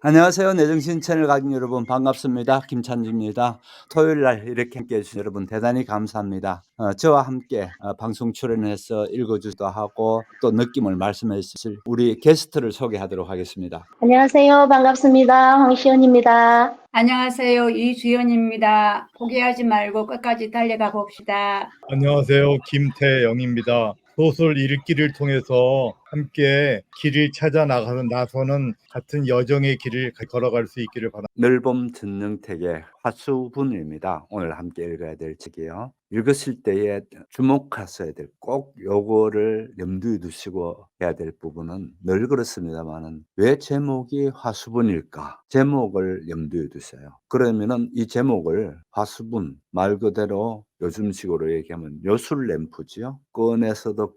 안녕하세요. 내정신 채널 가족 여러분 반갑습니다. 김찬주입니다. 토요일 날 이렇게 함께 해주신 여러분 대단히 감사합니다. 저와 함께 방송 출연해서 읽어주기도 하고 또 느낌을 말씀해 주실 우리 게스트를 소개하도록 하겠습니다. 안녕하세요. 반갑습니다. 황시연입니다. 안녕하세요. 이주연입니다. 포기하지 말고 끝까지 달려가 봅시다. 안녕하세요. 김태영입니다. 소설 읽기를 통해서 함께 길을 찾아 나서는 같은 여정의 길을 걸어갈 수 있기를 바랍니다. 늘봄 전영택의 화수분입니다. 오늘 함께 읽어야 될 책이요. 읽으실 때에 주목하셔야 될 꼭 요거를 염두에 두시고 해야 될 부분은 늘 그렇습니다만은 왜 제목이 화수분일까? 제목을 염두에 두세요. 그러면은 이 제목을 화수분 말 그대로 요즘식으로 얘기하면 요술 램프지요. 꺼내서도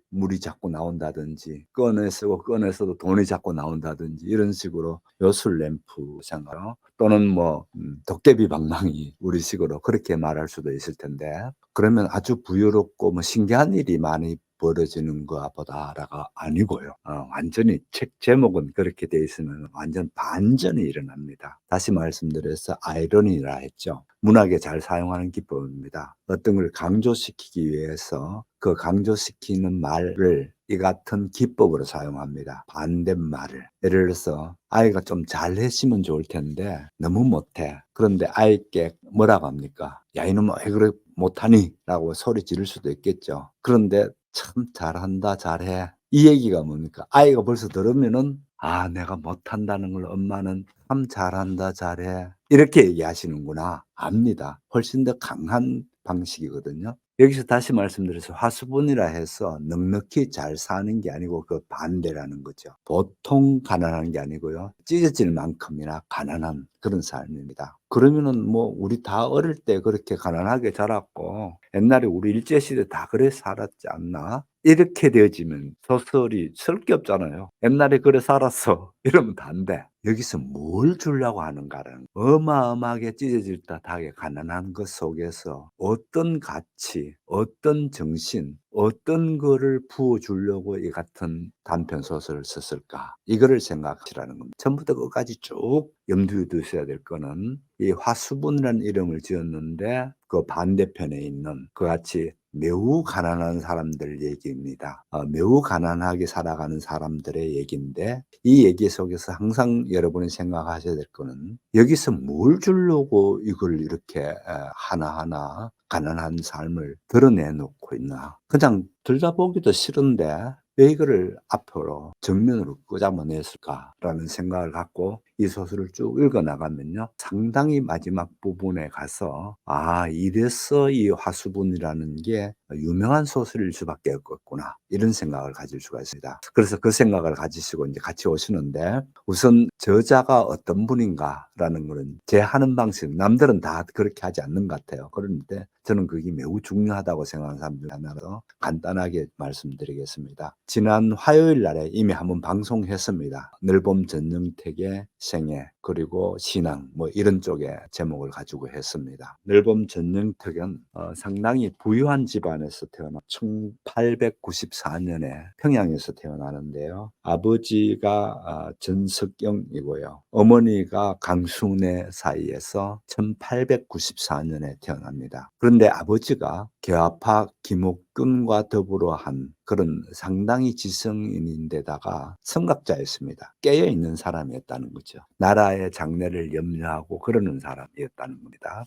물이 자꾸 나온다든지 꺼내서도 돈이 자꾸 나온다든지 이런 식으로 요술 램프잖아요. 또는 뭐 도깨비 방망이 우리식으로 그렇게 말할 수도 있을 텐데 그러면 아주 부유롭고 뭐 신기한 일이 많이 벌어지는 것보다가 아니고요. 완전히 책 제목은 그렇게 돼 있으면 완전 반전이 일어납니다. 다시 말씀드려서 아이러니라 했죠. 문학에 잘 사용하는 기법입니다. 어떤 걸 강조시키기 위해서 그 강조시키는 말을 이 같은 기법으로 사용합니다. 반대말을. 예를 들어서 아이가 좀 잘했으면 좋을 텐데 너무 못해. 그런데 아이께 뭐라고 합니까? 야 이놈아 왜 그래 못하니? 라고 소리 지를 수도 있겠죠. 그런데 참 잘한다 잘해. 이 얘기가 뭡니까? 아이가 벌써 들으면은 아 내가 못한다는 걸 엄마는 참 잘한다 잘해. 이렇게 얘기하시는구나 압니다. 훨씬 더 강한 방식이거든요. 여기서 다시 말씀드려서 화수분이라 해서 넉넉히 잘 사는 게 아니고 그 반대라는 거죠. 보통 가난한 게 아니고요. 찢어질 만큼이나 가난한 그런 삶입니다. 그러면은 뭐 우리 다 어릴 때 그렇게 가난하게 자랐고 옛날에 우리 일제시대 다 그래 살았지 않나? 이렇게 되어지면 소설이 쓸 게 없잖아요. 옛날에 그래 살았어. 이러면 다 안 돼. 여기서 뭘 주려고 하는가라는 어마어마하게 찢어질 듯하게 가난한 것 속에서 어떤 가치, 어떤 정신, 어떤 거를 부어주려고 이 같은 단편 소설을 썼을까? 이거를 생각하시라는 겁니다. 처음부터 끝까지 쭉 염두에 두셔야 될 거는 이 화수분이라는 이름을 지었는데 그 반대편에 있는 그같이 매우 가난한 사람들 얘기입니다. 매우 가난하게 살아가는 사람들의 얘기인데 이 얘기 속에서 항상 여러분이 생각하셔야 될 거는 여기서 뭘 주려고 이걸 이렇게 하나하나 가난한 삶을 드러내놓고 있나. 그냥 들여다보기도 싫은데 왜 이거를 앞으로 정면으로 끄집어냈을까라는 생각을 갖고 이 소설을 쭉 읽어 나가면요. 상당히 마지막 부분에 가서 아 이래서 이 화수분이라는 게 유명한 소설일 수밖에 없겠구나 이런 생각을 가질 수가 있습니다. 그래서 그 생각을 가지시고 이제 같이 오시는데 우선 저자가 어떤 분인가라는 거는 제 하는 방식 남들은 다 그렇게 하지 않는 것 같아요. 그런데 저는 그게 매우 중요하다고 생각하는 사람 중 하나로 간단하게 말씀드리겠습니다. 지난 화요일 날에 이미 한번 방송했습니다. 늘봄 전영택의 생애 그리고 신앙 뭐 이런 쪽의 제목을 가지고 했습니다. 늘봄 전영택은 상당히 부유한 집안에서 태어나 1894년에 평양에서 태어나는데요. 아버지가 전석영이고요. 어머니가 강순애 사이에서 1894년에 태어납니다. 그런데 아버지가 개화파 김옥균과 더불어 한 그런 상당히 지성인인데다가 성각자였습니다. 깨어있는 사람이었다는 거죠. 나라의 장래를 염려하고 그러는 사람이었다는 겁니다.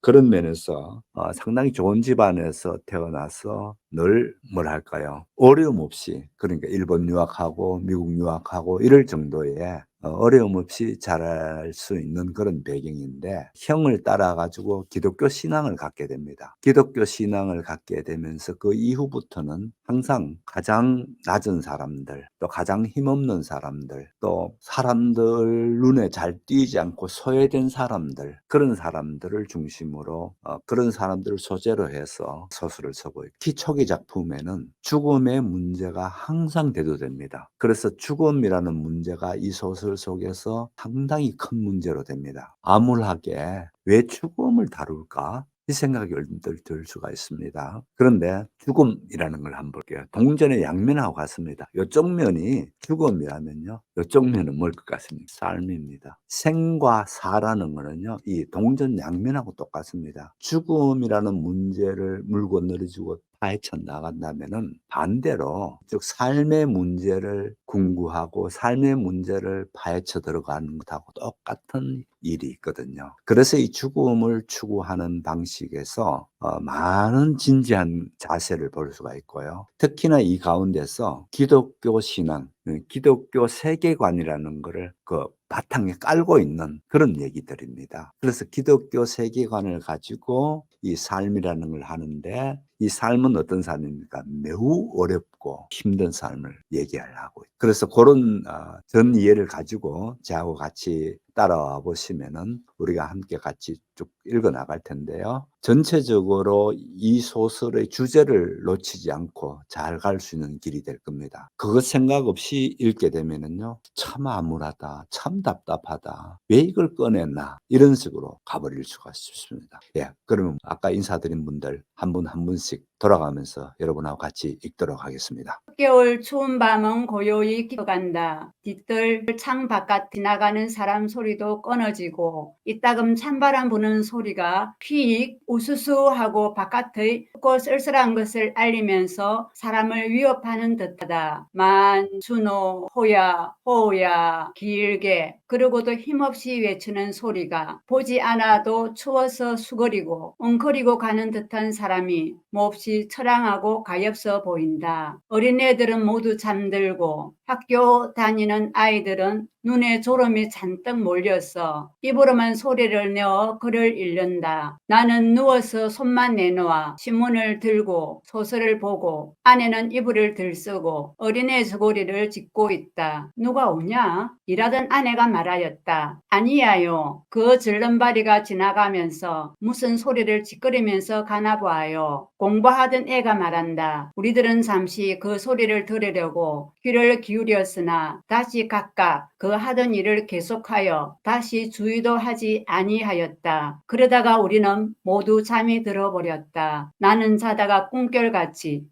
그런 면에서 상당히 좋은 집안에서 태어나서 늘 뭐랄까요 어려움 없이 그러니까 일본 유학하고 미국 유학하고 이럴 정도의 어려움 없이 자랄 수 있는 그런 배경인데 형을 따라 가지고 기독교 신앙을 갖게 됩니다. 기독교 신앙을 갖게 되면서 그 이후부터는 항상 가장 낮은 사람들 또 가장 힘없는 사람들 또 사람들 눈에 잘 띄지 않고 소외된 사람들 그런 사람들을 중심으로 그런 사람들을 소재로 해서 소설을 쓰고 특히 초기 작품에는 죽음의 문제가 항상 대두됩니다. 그래서 죽음이라는 문제가 이 소설 속에서 상당히 큰 문제로 됩니다. 암울하게 왜 죽음을 다룰까? 이 생각이 얼핏 들 수가 있습니다. 그런데 죽음이라는 걸 한번 볼게요. 동전의 양면하고 같습니다. 이쪽 면이 죽음이라면요, 이쪽 면은 뭘 것 같습니까? 삶입니다. 생과 사라는 거는요, 이 동전 양면하고 똑같습니다. 죽음이라는 문제를 물고 늘어지고 파헤쳐 나간다면은 반대로 즉 삶의 문제를 궁구하고 삶의 문제를 파헤쳐 들어가는 것하고 똑같은 일이 있거든요. 그래서 이 죽음을 추구하는 방식에서 많은 진지한 자세를 볼 수가 있고요. 특히나 이 가운데서 기독교 신앙, 기독교 세계관이라는 것을 그 바탕에 깔고 있는 그런 얘기들입니다. 그래서 기독교 세계관을 가지고 이 삶이라는 걸 하는데, 이 삶은 어떤 삶입니까? 매우 어렵고 힘든 삶을 얘기하려고. 그래서 그런 전 이해를 가지고 저하고 같이 따라와 보시면은 우리가 함께 같이 쭉 읽어 나갈 텐데요. 전체적으로 이 소설의 주제를 놓치지 않고 잘 갈 수 있는 길이 될 겁니다. 그것 생각 없이 읽게 되면은요, 참 암울하다, 참 답답하다, 왜 이걸 꺼냈나, 이런 식으로 가버릴 수가 있습니다. 예, 그러면 아까 인사드린 분들 한 분 한 분씩 돌아가면서 여러분하고 같이 읽도록 하겠습니다. 겨울 추운 밤은 고요히 깊어간다. 뒤뜰 창 바깥 지나가는 사람 소리도 끊어지고 이따금 찬바람 부는 소리가 휙 우수수하고 바깥의 춥고 쓸쓸한 것을 알리면서 사람을 위협하는 듯하다. 만, 준호, 호야, 호야 길게 그러고도 힘없이 외치는 소리가 보지 않아도 추워서 수그리고 웅크리고 가는 듯한 사람이 몹시 처량하고 가엾어 보인다. 어린애들은 모두 잠들고 학교 다니는 아이들은 눈에 졸음이 잔뜩 몰렸어. 입으로만 소리를 내어 글을 읽는다. 나는 누워서 손만 내놓아 신문을 들고 소설을 보고 아내는 이불을 들쓰고 어린애 저고리를 짚고 있다. 누가 오냐? 일하던 아내가 말하였다. 아니야요. 그 절름발이가 지나가면서 무슨 소리를 짓거리면서 가나 보아요. 공부하던 애가 말한다. 우리들은 잠시 그 소리를 들으려고 귀를 기울였으나 다시 각각 그 하던 일을 계속하여 다시 주의도 하지 아니하였다. 그러다가 우리는 모두 잠이 들어버렸다. 나는 자다가 꿈결같이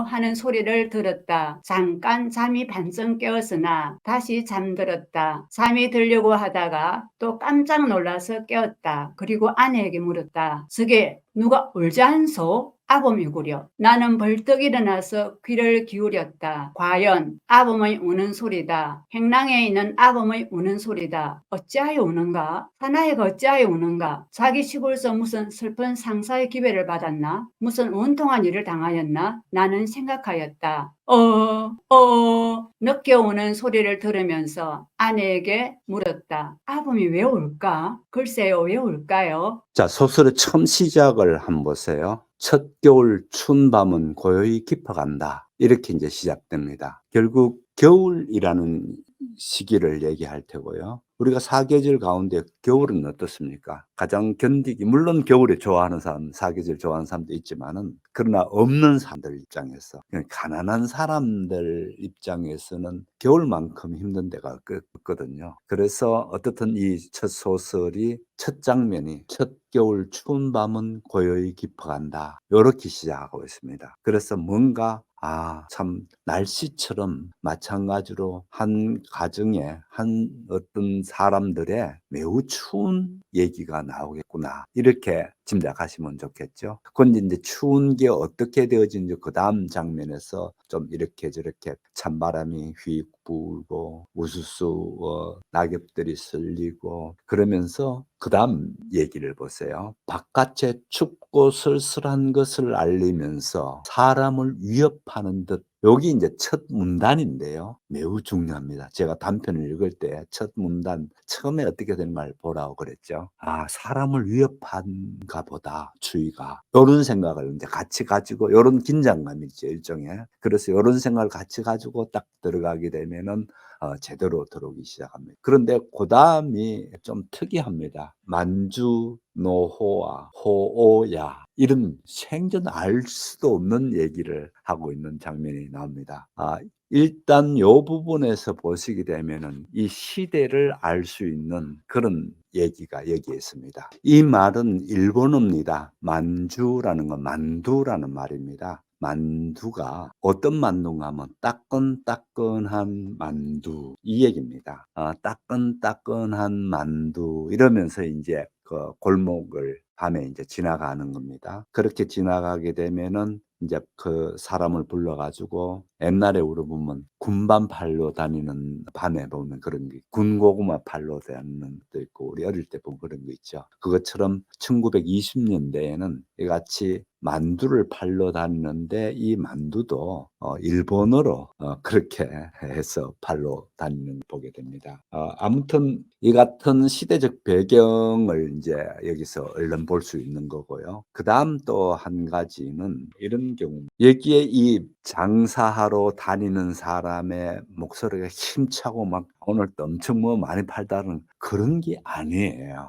하는 소리를 들었다. 잠깐 잠이 반쯤 깨었으나 다시 잠들었다. 잠이 들려고 하다가 또 깜짝 놀라서 깨었다. 그리고 아내에게 물었다. 저게 누가 울지 않소? 아범이 구려. 나는 벌떡 일어나서 귀를 기울였다. 과연 아범의 우는 소리다. 행랑에 있는 아범의 우는 소리다. 어찌하여 우는가? 사나이가 어찌하여 우는가? 자기 시골서 무슨 슬픈 상사의 기회를 받았나? 무슨 운통한 일을 당하였나? 나는 생각하였다. 늦게 오는 소리를 들으면서 아내에게 물었다. 아범이 왜 울까? 글쎄요, 왜 울까요? 자, 소설의 처음 시작을 한번 보세요. 첫 겨울 추운 밤은 고요히 깊어간다. 이렇게 이제 시작됩니다. 결국 겨울이라는 시기를 얘기할 테고요. 우리가 사계절 가운데 겨울은 어떻습니까? 가장 견디기, 물론 겨울에 좋아하는 사람, 사계절 좋아하는 사람도 있지만은, 그러나 없는 사람들 입장에서, 가난한 사람들 입장에서는 겨울만큼 힘든 데가 없거든요. 그래서 어떻든 이 첫 소설이 첫 장면이 첫 겨울 추운 밤은 고요히 깊어간다. 이렇게 시작하고 있습니다. 그래서 뭔가 참 날씨처럼 마찬가지로 한 가정에 한 어떤 사람들의 매우 추운 얘기가 나오겠구나. 이렇게 짐작하시면 좋겠죠. 그건 이제 추운 게 어떻게 되어진지 그 다음 장면에서 좀 이렇게 저렇게 찬바람이 휙 불고 우수수 낙엽들이 쓸리고 그러면서 그 다음 얘기를 보세요. 바깥에 춥고 쓸쓸한 것을 알리면서 사람을 위협하는 듯. 여기 이제 첫 문단인데요. 매우 중요합니다. 제가 단편을 읽을 때 첫 문단 처음에 어떻게 되는가를 보라고 그랬죠. 사람을 위협한가 보다, 추위가. 이런 생각을 이제 같이 가지고, 이런 긴장감이죠, 일종의. 그래서 이런 생각을 같이 가지고 딱 들어가게 되면은 제대로 들어오기 시작합니다. 그런데 그 다음이 좀 특이합니다. 만주, 노호와, 호오야. 이런 생전 알 수도 없는 얘기를 하고 있는 장면이 나옵니다. 일단 이 부분에서 보시게 되면은 이 시대를 알 수 있는 그런 얘기가 여기에 있습니다. 이 말은 일본어입니다. 만주라는 건 만두라는 말입니다. 만두가 어떤 만두인가 하면 따끈따끈한 만두 이 얘기입니다. 따끈따끈한 만두 이러면서 이제 그 골목을 밤에 이제 지나가는 겁니다. 그렇게 지나가게 되면은 이제 그 사람을 불러가지고 옛날에 우리 보면 군밤 팔러 다니는 밤에 보면 그런 게 군고구마 팔러 다니는 것도 있고 우리 어릴 때 보면 그런 거 있죠. 그것처럼 1920년대에는 이같이 만두를 팔러 다니는데 이 만두도 일본어로 그렇게 해서 팔러 다니는 걸 보게 됩니다. 아무튼 이 같은 시대적 배경을 이제 여기서 얼른 볼 수 있는 거고요. 그 다음 또 한 가지는 이런 경우 여기에 이 장사하러 다니는 사람의 목소리가 힘차고 막 오늘 또 엄청 뭐 많이 팔다는 그런 게 아니에요.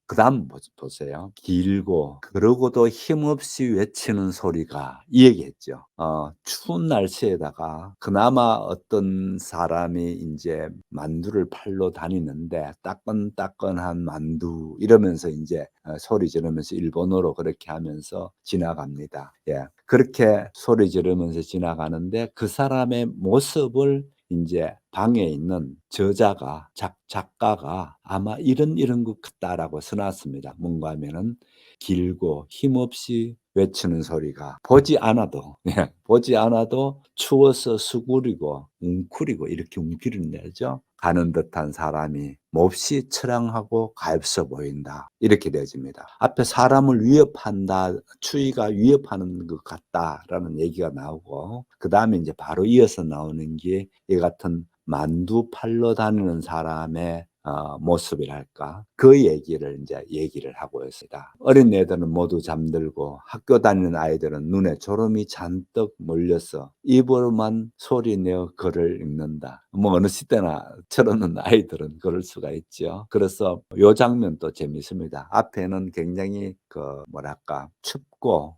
그 다음 보세요. 길고 그러고도 힘없이 외치는 소리가 이 얘기했죠. 추운 날씨에다가 그나마 어떤 사람이 이제 만두를 팔러 다니는데 따끈따끈한 만두 이러면서 이제 소리 지르면서 일본어로 그렇게 하면서 지나갑니다. 예. 그렇게 소리 지르면서 지나가는데 그 사람의 모습을 이제 방에 있는 저자가 작가가 아마 이런 것 같다라고 써놨습니다. 뭔가 하면은 길고 힘없이 외치는 소리가 보지 않아도 예, 보지 않아도 추워서 수구리고 웅크리고 이렇게 웅크린다죠. 가는 듯한 사람이 몹시 처량하고 가엾어 보인다. 이렇게 되어집니다. 앞에 사람을 위협한다, 추위가 위협하는 것 같다라는 얘기가 나오고 그 다음에 이제 바로 이어서 나오는 게 이 같은 만두 팔러 다니는 사람의 모습이랄까 그 얘기를 이제 얘기를 하고 있습니다. 어린 애들은 모두 잠들고 학교 다니는 아이들은 눈에 졸음이 잔뜩 몰려서 입으로만 소리내어 글을 읽는다. 뭐 어느 시대나 저러는 아이들은 그럴 수가 있죠. 그래서 요 장면도 재밌습니다. 앞에는 굉장히 그 뭐랄까 춥고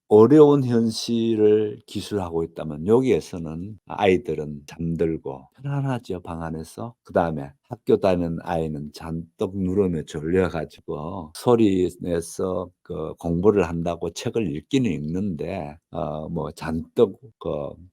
어려운 현실을 기술하고 있다면 여기에서는 아이들은 잠들고 편안하죠, 방 안에서. 그 다음에 학교 다니는 아이는 잔뜩 누르며 졸려가지고 소리 내서 그 공부를 한다고 책을 읽기는 읽는데 뭐 잔뜩 그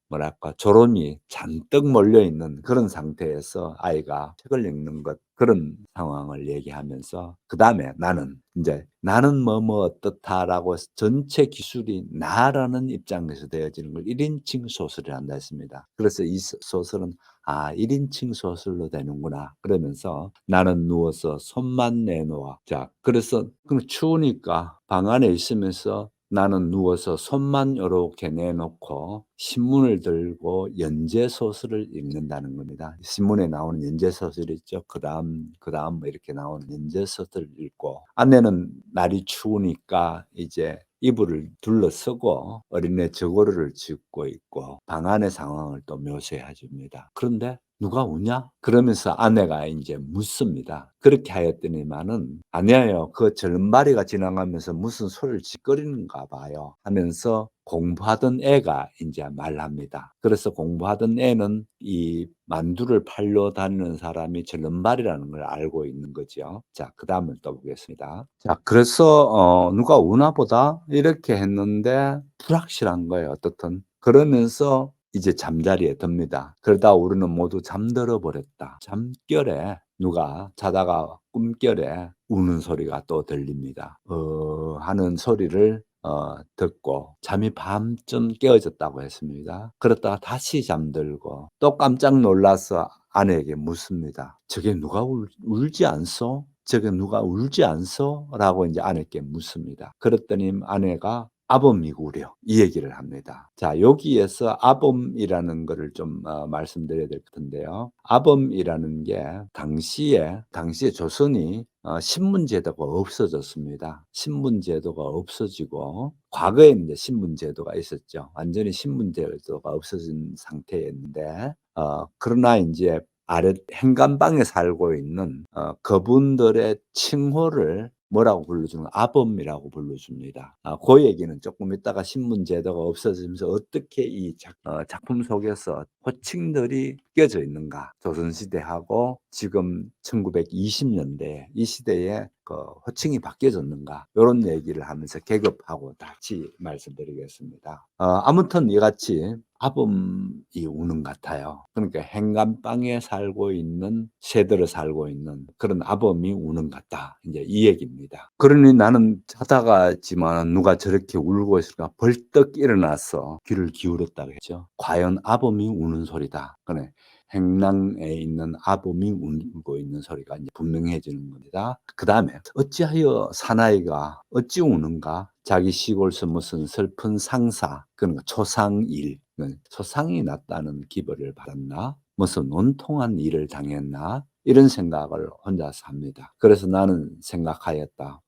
뭐랄까 졸음이 잔뜩 몰려 있는 그런 상태에서 아이가 책을 읽는 것 그런 상황을 얘기하면서 그 다음에 나는 뭐뭐 어떻다라고 전체 기술이 나라는 입장에서 되어지는 걸 1인칭 소설을 한다 했습니다. 그래서 이 소설은 1인칭 소설로 되는구나. 그러면서 나는 누워서 손만 내놓아. 자, 그래서 추우니까 방 안에 있으면서 나는 누워서 손만 이렇게 내놓고 신문을 들고 연재소설을 읽는다는 겁니다. 신문에 나오는 연재소설 있죠. 그 다음 뭐 이렇게 나오는 연재소설을 읽고 아내는 날이 추우니까 이제 이불을 둘러쓰고 어린애 저고리를 짚고 있고 방 안의 상황을 또 묘사해 줍니다. 그런데 누가 우냐? 그러면서 아내가 이제 묻습니다. 그렇게 하였더니만은 아니에요. 그 절름발이가 지나가면서 무슨 소리를 짓거리는가 봐요. 하면서 공부하던 애가 이제 말합니다. 그래서 공부하던 애는 이 만두를 팔러 다니는 사람이 절름발이라는 걸 알고 있는 거죠. 자, 그 다음을 또 보겠습니다. 자, 그래서 누가 우나 보다 이렇게 했는데 불확실한 거예요. 어떻든. 그러면서 이제 잠자리에 듭니다. 그러다 우리는 모두 잠들어 버렸다. 잠결에 누가 자다가 꿈결에 우는 소리가 또 들립니다. 하는 소리를 듣고 잠이 밤쯤 깨어졌다고 했습니다. 그러다가 다시 잠들고 또 깜짝 놀라서 아내에게 묻습니다. 저게 누가 울지 않소? 저게 누가 울지 않소? 라고 이제 아내께 묻습니다. 그랬더니 아내가 아범이구려 이 얘기를 합니다. 자, 여기에서 아범이라는 거를 좀 말씀드려야 될 것 같은데요. 아범이라는 게 당시에 조선이 신문제도가 없어졌습니다. 신문제도가 없어지고 과거에 이제 신문제도가 있었죠. 완전히 신문제도가 없어진 상태였는데 그러나 이제 아래 행간방에 살고 있는 그분들의 칭호를 뭐라고 불러주는 아범이라고 불러줍니다. 그 얘기는 조금 있다가 신문 제도가 없어지면서 어떻게 이 작품 속에서 호칭들이 끼어져 있는가. 조선시대하고 지금 1920년대 이 시대에 그 호칭이 바뀌어졌는가. 이런 얘기를 하면서 계급하고 같이 말씀드리겠습니다. 아무튼 이같이 아범이 우는 것 같아요. 그러니까 행간방에 살고 있는 새들을 살고 있는 그런 아범이 우는 것 같다. 이제 이 얘기입니다. 그러니 나는 자다가지만 누가 저렇게 울고 있을까 벌떡 일어나서 귀를 기울였다고 했죠. 과연 아범이 우는 소리다. 그래. 행랑에 있는 아범이 울고 있는 소리가 이제 분명해지는 겁니다. 그 다음에 어찌하여 사나이가 어찌 우는가? 자기 시골에서 무슨 슬픈 상사, 그러니까 초상일, 초상이 났다는 기벌을 받았나? 무슨 원통한 일을 당했나? 이런 생각을 혼자서 합니다. 그래서 나는 생각하였다.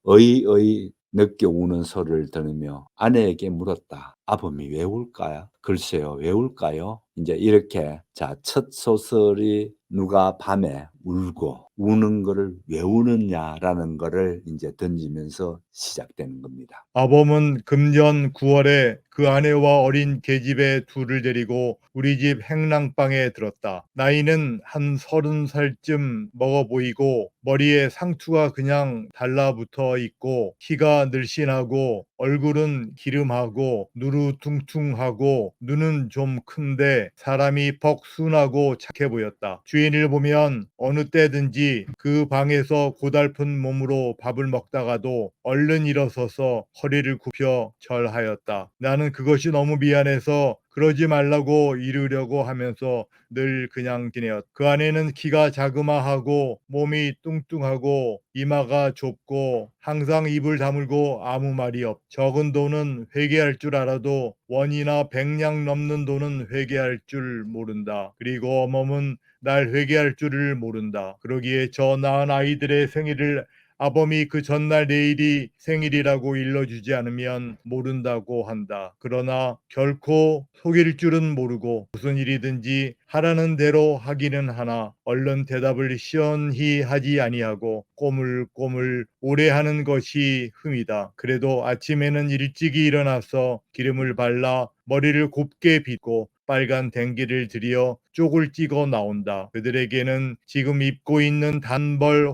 늦게 우는 소리를 들으며 아내에게 물었다. 아범이 왜 울까요? 글쎄요, 왜 울까요? 이제 이렇게 첫 소설이 누가 밤에 울고 우는 거를 왜 우느냐라는 거를 이제 던지면서 시작되는 겁니다. 아범은 금년 9월에 그 아내와 어린 계집애 둘을 데리고 우리 집 행랑방에 들었다. 나이는 한 30살쯤 먹어 보이고 머리에 상투가 그냥 달라붙어 있고 키가 늘씬하고 얼굴은 기름하고 누루퉁퉁하고 눈은 좀 큰데 사람이 벅순하고 착해 보였다. 주인을 보면 어느 때든지 그 방에서 고달픈 몸으로 밥을 먹다가도 얼른 일어서서 허리를 굽혀 절하였다. 나는 그것이 너무 미안해서 그러지 말라고 이르려고 하면서 늘 그냥 지내었다. 그 아내는 키가 자그마하고 몸이 뚱뚱하고 이마가 좁고 항상 입을 다물고 아무 말이 없다. 적은 돈은 회개할 줄 알아도 원이나 100냥 넘는 돈은 회개할 줄 모른다. 그리고 어멈은 날 회개할 줄을 모른다. 그러기에 저 낳은 아이들의 생일을 아범이 그 전날 내일이 생일이라고 일러주지 않으면 모른다고 한다. 그러나 결코 속일 줄은 모르고 무슨 일이든지 하라는 대로 하기는 하나 얼른 대답을 시원히 하지 아니하고 꼬물꼬물 오래 하는 것이 흠이다. 그래도 아침에는 일찍이 일어나서 기름을 발라 머리를 곱게 빗고 빨간 댕기를 들여 쪽을 찍어 나온다. 그들에게는 지금 입고 있는 단벌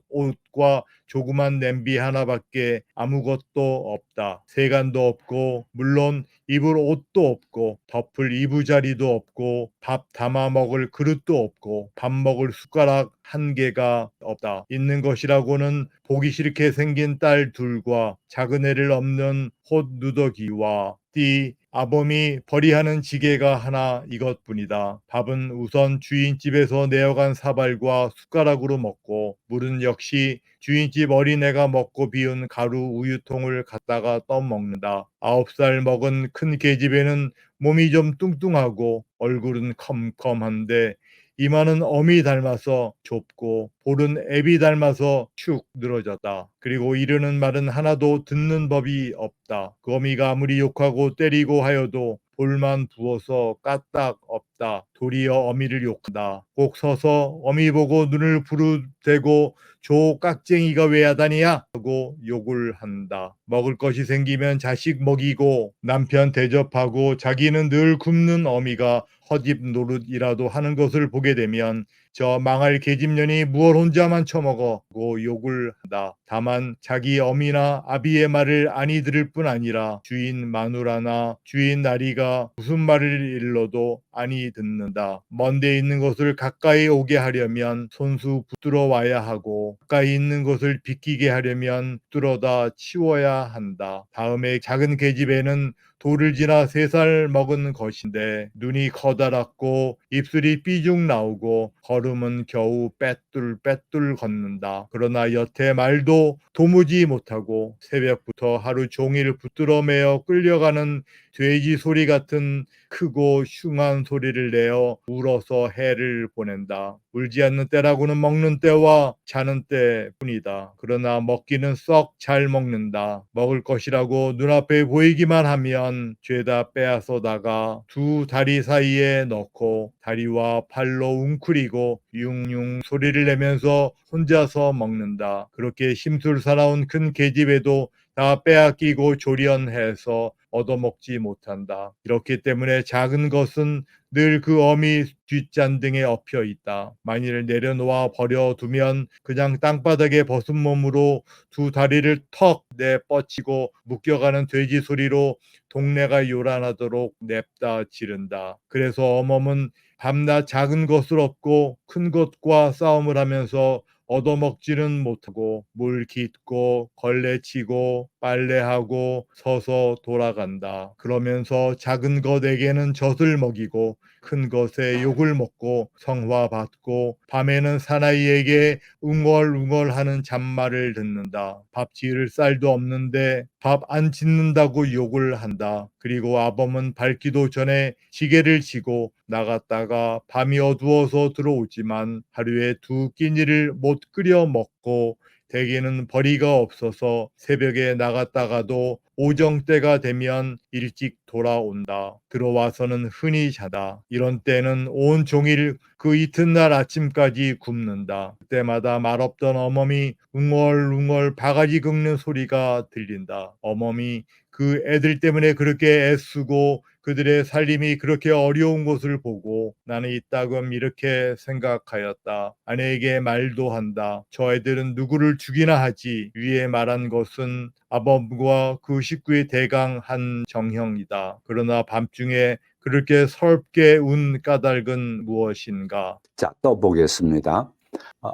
옷과 조그만 냄비 하나밖에 아무것도 없다. 세간도 없고 물론 입을 옷도 없고 덮을 이부자리도 없고 밥 담아 먹을 그릇도 없고 밥 먹을 숟가락 한 개가 없다. 있는 것이라고는 보기 싫게 생긴 딸 둘과 작은 애를 없는 홑 누더기와 띠 아범이 벌이하는 지게가 하나 이것뿐이다. 밥은 우선 주인집에서 내어간 사발과 숟가락으로 먹고 물은 역시 주인집 어린애가 먹고 비운 가루 우유통을 갖다가 떠먹는다. 9살 먹은 큰 계집애는 몸이 좀 뚱뚱하고 얼굴은 컴컴한데 이마는 어미 닮아서 좁고 볼은 애비 닮아서 축 늘어졌다. 그리고 이르는 말은 하나도 듣는 법이 없다. 그 어미가 아무리 욕하고 때리고 하여도 볼만 부어서 까딱 없다. 도리어 어미를 욕한다. 꼭 서서 어미 보고 눈을 부르대고 조 깍쟁이가 왜 하다니야? 하고 욕을 한다. 먹을 것이 생기면 자식 먹이고 남편 대접하고 자기는 늘 굶는 어미가 헛입 노릇이라도 하는 것을 보게 되면 저 망할 계집년이 무얼 혼자만 처먹어고 욕을 한다. 다만 자기 어미나 아비의 말을 아니 들을 뿐 아니라 주인 마누라나 주인 나리가 무슨 말을 일러도 아니 듣는다. 먼데 있는 것을 가까이 오게 하려면 손수 붙들어 와야 하고 가까이 있는 것을 비키게 하려면 뚫어다 치워야 한다. 다음에 작은 계집애는 돌을 지나 3살 먹은 것인데 눈이 커다랗고 입술이 삐죽 나오고 걸음은 겨우 빼뚤빼뚤 걷는다. 그러나 여태 말도 도무지 못하고 새벽부터 하루 종일 붙들어 매어 끌려가는 돼지 소리 같은 크고 흉한 소리를 내어 울어서 해를 보낸다. 울지 않는 때라고는 먹는 때와 자는 때뿐이다. 그러나 먹기는 썩 잘 먹는다. 먹을 것이라고 눈앞에 보이기만 하면 또한 죄다 빼앗아다가 두 다리 사이에 넣고 다리와 팔로 웅크리고 융융 소리를 내면서 혼자서 먹는다. 그렇게 심술 살아온 큰 계집애도 다 빼앗기고 조련해서 얻어먹지 못한다. 이렇기 때문에 작은 것은 늘 그 어미 뒷잔등에 엎여 있다. 만일 내려놓아 버려두면 그냥 땅바닥에 벗은 몸으로 두 다리를 턱 내뻗치고 묶여가는 돼지 소리로 동네가 요란하도록 냅다 지른다. 그래서 어멈은 밤낮 작은 것을 얻고 큰 것과 싸움을 하면서 얻어먹지는 못하고 물 깃고 걸레치고 빨래하고 서서 돌아간다. 그러면서 작은 것에게는 젖을 먹이고 큰 것에 욕을 먹고 성화받고 밤에는 사나이에게 웅얼웅얼하는 잔말을 듣는다. 밥 지을 쌀도 없는데 밥 안 짓는다고 욕을 한다. 그리고 아범은 밝기도 전에 지게를 치고 나갔다가 밤이 어두워서 들어오지만 하루에 두 끼니를 못 끓여 먹고 대개는 벌이가 없어서 새벽에 나갔다가도 오정 때가 되면 일찍 돌아온다. 들어와서는 흔히 자다. 이런 때는 온 종일 그 이튿날 아침까지 굶는다. 그때마다 말없던 어멈이 웅얼웅얼 바가지 긁는 소리가 들린다. 어멈이 그 애들 때문에 그렇게 애쓰고 그들의 살림이 그렇게 어려운 것을 보고 나는 이따금 이렇게 생각하였다. 아내에게 말도 한다. 저 애들은 누구를 죽이나 하지. 위에 말한 것은 아범과 그 식구의 대강 한 정형이다. 그러나 밤중에 그렇게 설게 운 까닭은 무엇인가? 자, 또 보겠습니다.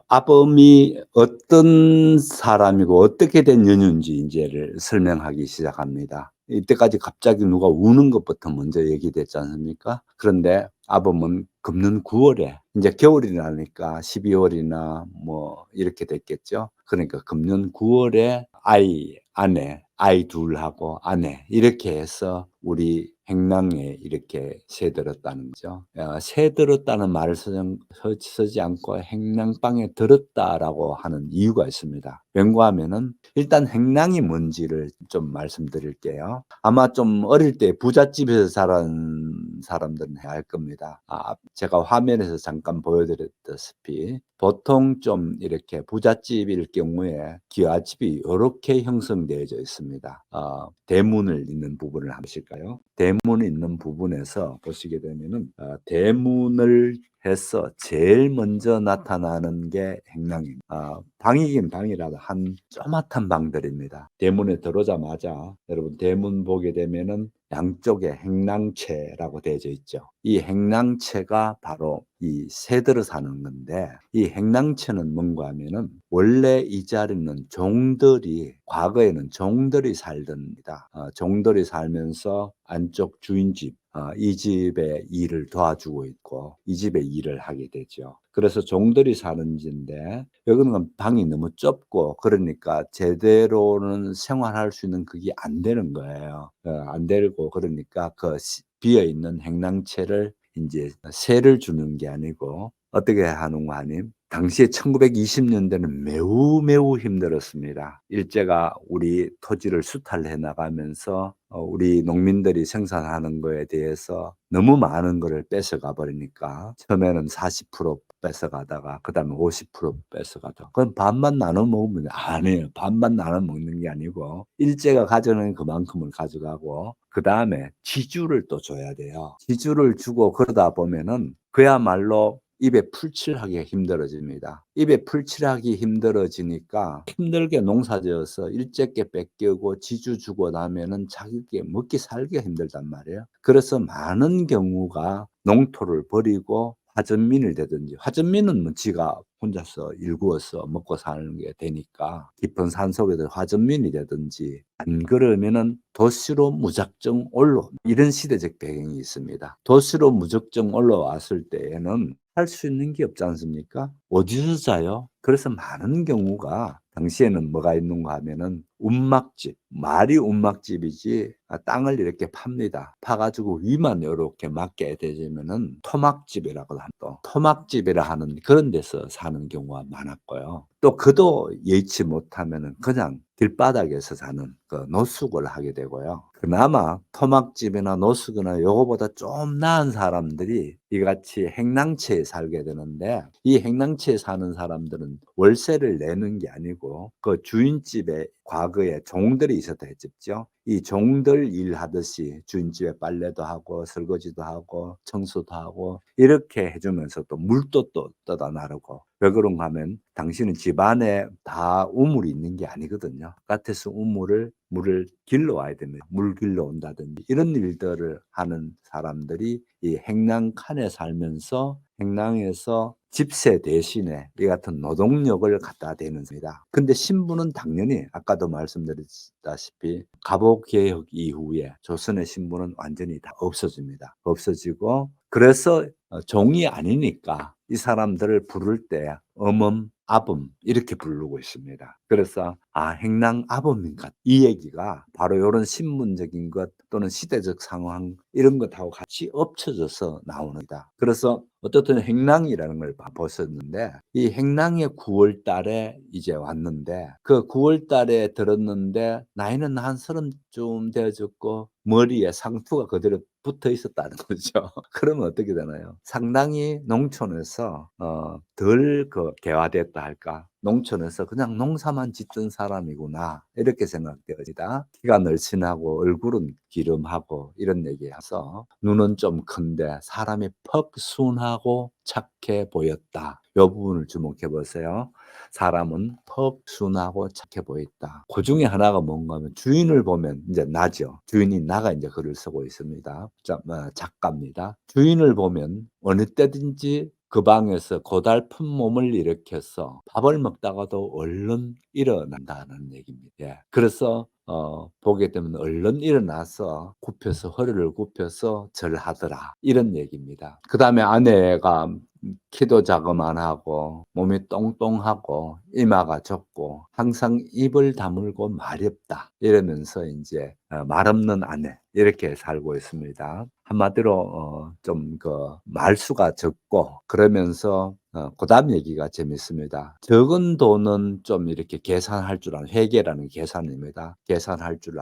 아범이 어떤 사람이고 어떻게 된 연유인지 이제를 설명하기 시작합니다. 이때까지 갑자기 누가 우는 것부터 먼저 얘기됐지 않습니까? 그런데 아범은 금년 9월에 이제 겨울이라니까 12월이나 뭐 이렇게 됐겠죠. 그러니까 금년 9월에 아이 둘하고 아내 이렇게 해서 우리 행랑에 이렇게 새들었다는 거죠. 새들었다는 말을 쓰지 않고 행랑방에 들었다라고 하는 이유가 있습니다. 왠가 하면은 일단 행랑이 뭔지를 좀 말씀드릴게요. 아마 좀 어릴 때 부잣집에서 자란 사람들은 알 겁니다. 제가 화면에서 잠깐 보여드렸다시피 보통 좀 이렇게 부잣집일 경우에 기와집이 이렇게 형성되어져 있습니다. 대문을 있는 부분을 한번 보실까요? 대문이 있는 부분에서 보시게 되면은 대문을 해서 제일 먼저 나타나는 게 행랑입니다. 방이긴 방이라도 한 조그맣한 방들입니다. 대문에 들어오자마자 여러분 대문 보게 되면은 양쪽에 행랑채라고 되어져 있죠. 이 행랑채가 바로 이 새들을 사는 건데 이 행랑채는 뭔가 하면은 원래 이 자리는 과거에는 종들이 살답니다. 종들이 살면서 안쪽 주인집 이 집의 일을 도와주고 있고 이 집의 일을 하게 되죠. 그래서 종들이 사는 집인데 여기는 방이 너무 좁고 그러니까 제대로는 생활할 수 있는 그게 안 되는 거예요. 안 되고 그러니까 그 비어 있는 행랑채를 이제 새를 주는 게 아니고 어떻게 하는가 하니 당시에 1920년대는 매우 힘들었습니다. 일제가 우리 토지를 수탈해 나가면서 우리 농민들이 생산하는 거에 대해서 너무 많은 거를 뺏어가 버리니까 처음에는 40% 뺏어가다가 그다음에 50% 뺏어가다가 그럼 반만 나눠 먹으면 아니에요. 반만 나눠 먹는 게 아니고 일제가 가져오는 그만큼을 가져가고 그다음에 지주를 또 줘야 돼요. 지주를 주고 그러다 보면은 그야말로 입에 풀칠하기가 힘들어집니다. 입에 풀칠하기 힘들어지니까 힘들게 농사지어서 일제께 뺏기고 지주 주고 나면은 자기게 먹기 살기가 힘들단 말이에요. 그래서 많은 경우가 농토를 버리고 화전민을 되든지 화전민은 뭐 지가 혼자서 일구어서 먹고 사는 게 되니까 깊은 산속에서 화전민이 되든지 안 그러면은 도시로 무작정 이런 시대적 배경이 있습니다. 도시로 무작정 올라왔을 때에는 할 수 있는 게 없지 않습니까? 어디서 자요? 그래서 많은 경우가 당시에는 뭐가 있는가 하면은 운막집, 말이 운막집이지 땅을 이렇게 팝니다. 파가지고 위만 이렇게 막게 되면은 토막집이라고 합니다. 토막집이라 하는 그런 데서 사는 경우가 많았고요. 또 그도 예치 못하면은 그냥 길바닥에서 사는 그 노숙을 하게 되고요. 그나마 토막집이나 노숙이나 요거보다 좀 나은 사람들이 이같이 행랑채에 살게 되는데, 이 행랑채에 사는 사람들은 월세를 내는 게 아니고 그 주인집에 과거에 종들이 있었다 했죠. 이 종들 일하듯이 주인집에 빨래도 하고 설거지도 하고 청소도 하고 이렇게 해주면서 또 물도 또 떠다 나르고. 왜 그런가 하면 당신은 집안에 다 우물이 있는 게 아니거든요. 바깥에서 물을 길러 와야 됩니다. 물 길러 온다든지 이런 일들을 하는 사람들이 이 행랑칸에 살면서 행랑에서 집세 대신에 이 같은 노동력을 갖다 대는습니다. 근데 신분은 당연히 아까도 말씀드렸다시피 갑오개혁 이후에 조선의 신분은 완전히 다 없어집니다. 없어지고, 그래서 종이 아니니까 이 사람들을 부를 때 어멈, 아범 이렇게 부르고 있습니다. 그래서 행랑 아범인가, 이 얘기가 바로 이런 신문적인 것 또는 시대적 상황 이런 것하고 같이 엎쳐져서 나옵니다. 그래서 어떻든 행랑이라는 걸 보셨는데, 이 행랑의 9월 달에 이제 왔는데, 그 9월 달에 들었는데 나이는 한 30쯤 되어졌고 머리에 상투가 그대로 붙어 있었다는 거죠. 그러면 어떻게 되나요? 상당히 농촌에서 덜 개화됐다 할까? 농촌에서 그냥 농사만 짓던 사람이구나 이렇게 생각되어지다. 키가 늘씬하고 얼굴은 기름하고 이런 얘기해서 눈은 좀 큰데 사람이 퍽 순하고 착해 보였다. 이 부분을 주목해 보세요. 사람은 퍽 순하고 착해 보였다. 그 중에 하나가 뭔가 하면 주인을 보면 이제 나죠. 주인이 나가 이제 글을 쓰고 있습니다. 작가입니다. 주인을 보면 어느 때든지 그 방에서 고달픈 몸을 일으켜서 밥을 먹다가도 얼른 일어난다는 얘기입니다. 예. 그래서 보게 되면 얼른 일어나서 허리를 굽혀서 절하더라 이런 얘기입니다. 그 다음에 아내가 키도 자그만하고 몸이 똥똥하고 이마가 좁고 항상 입을 다물고 말이 없다 이러면서 이제 말 없는 아내 이렇게 살고 있습니다. 한마디로 좀 말수가 적고 그러면서 그다음 얘기가 재밌습니다. 적은 돈은 좀 이렇게 계산할 줄 아는, 회계라는 계산입니다. 계산할 줄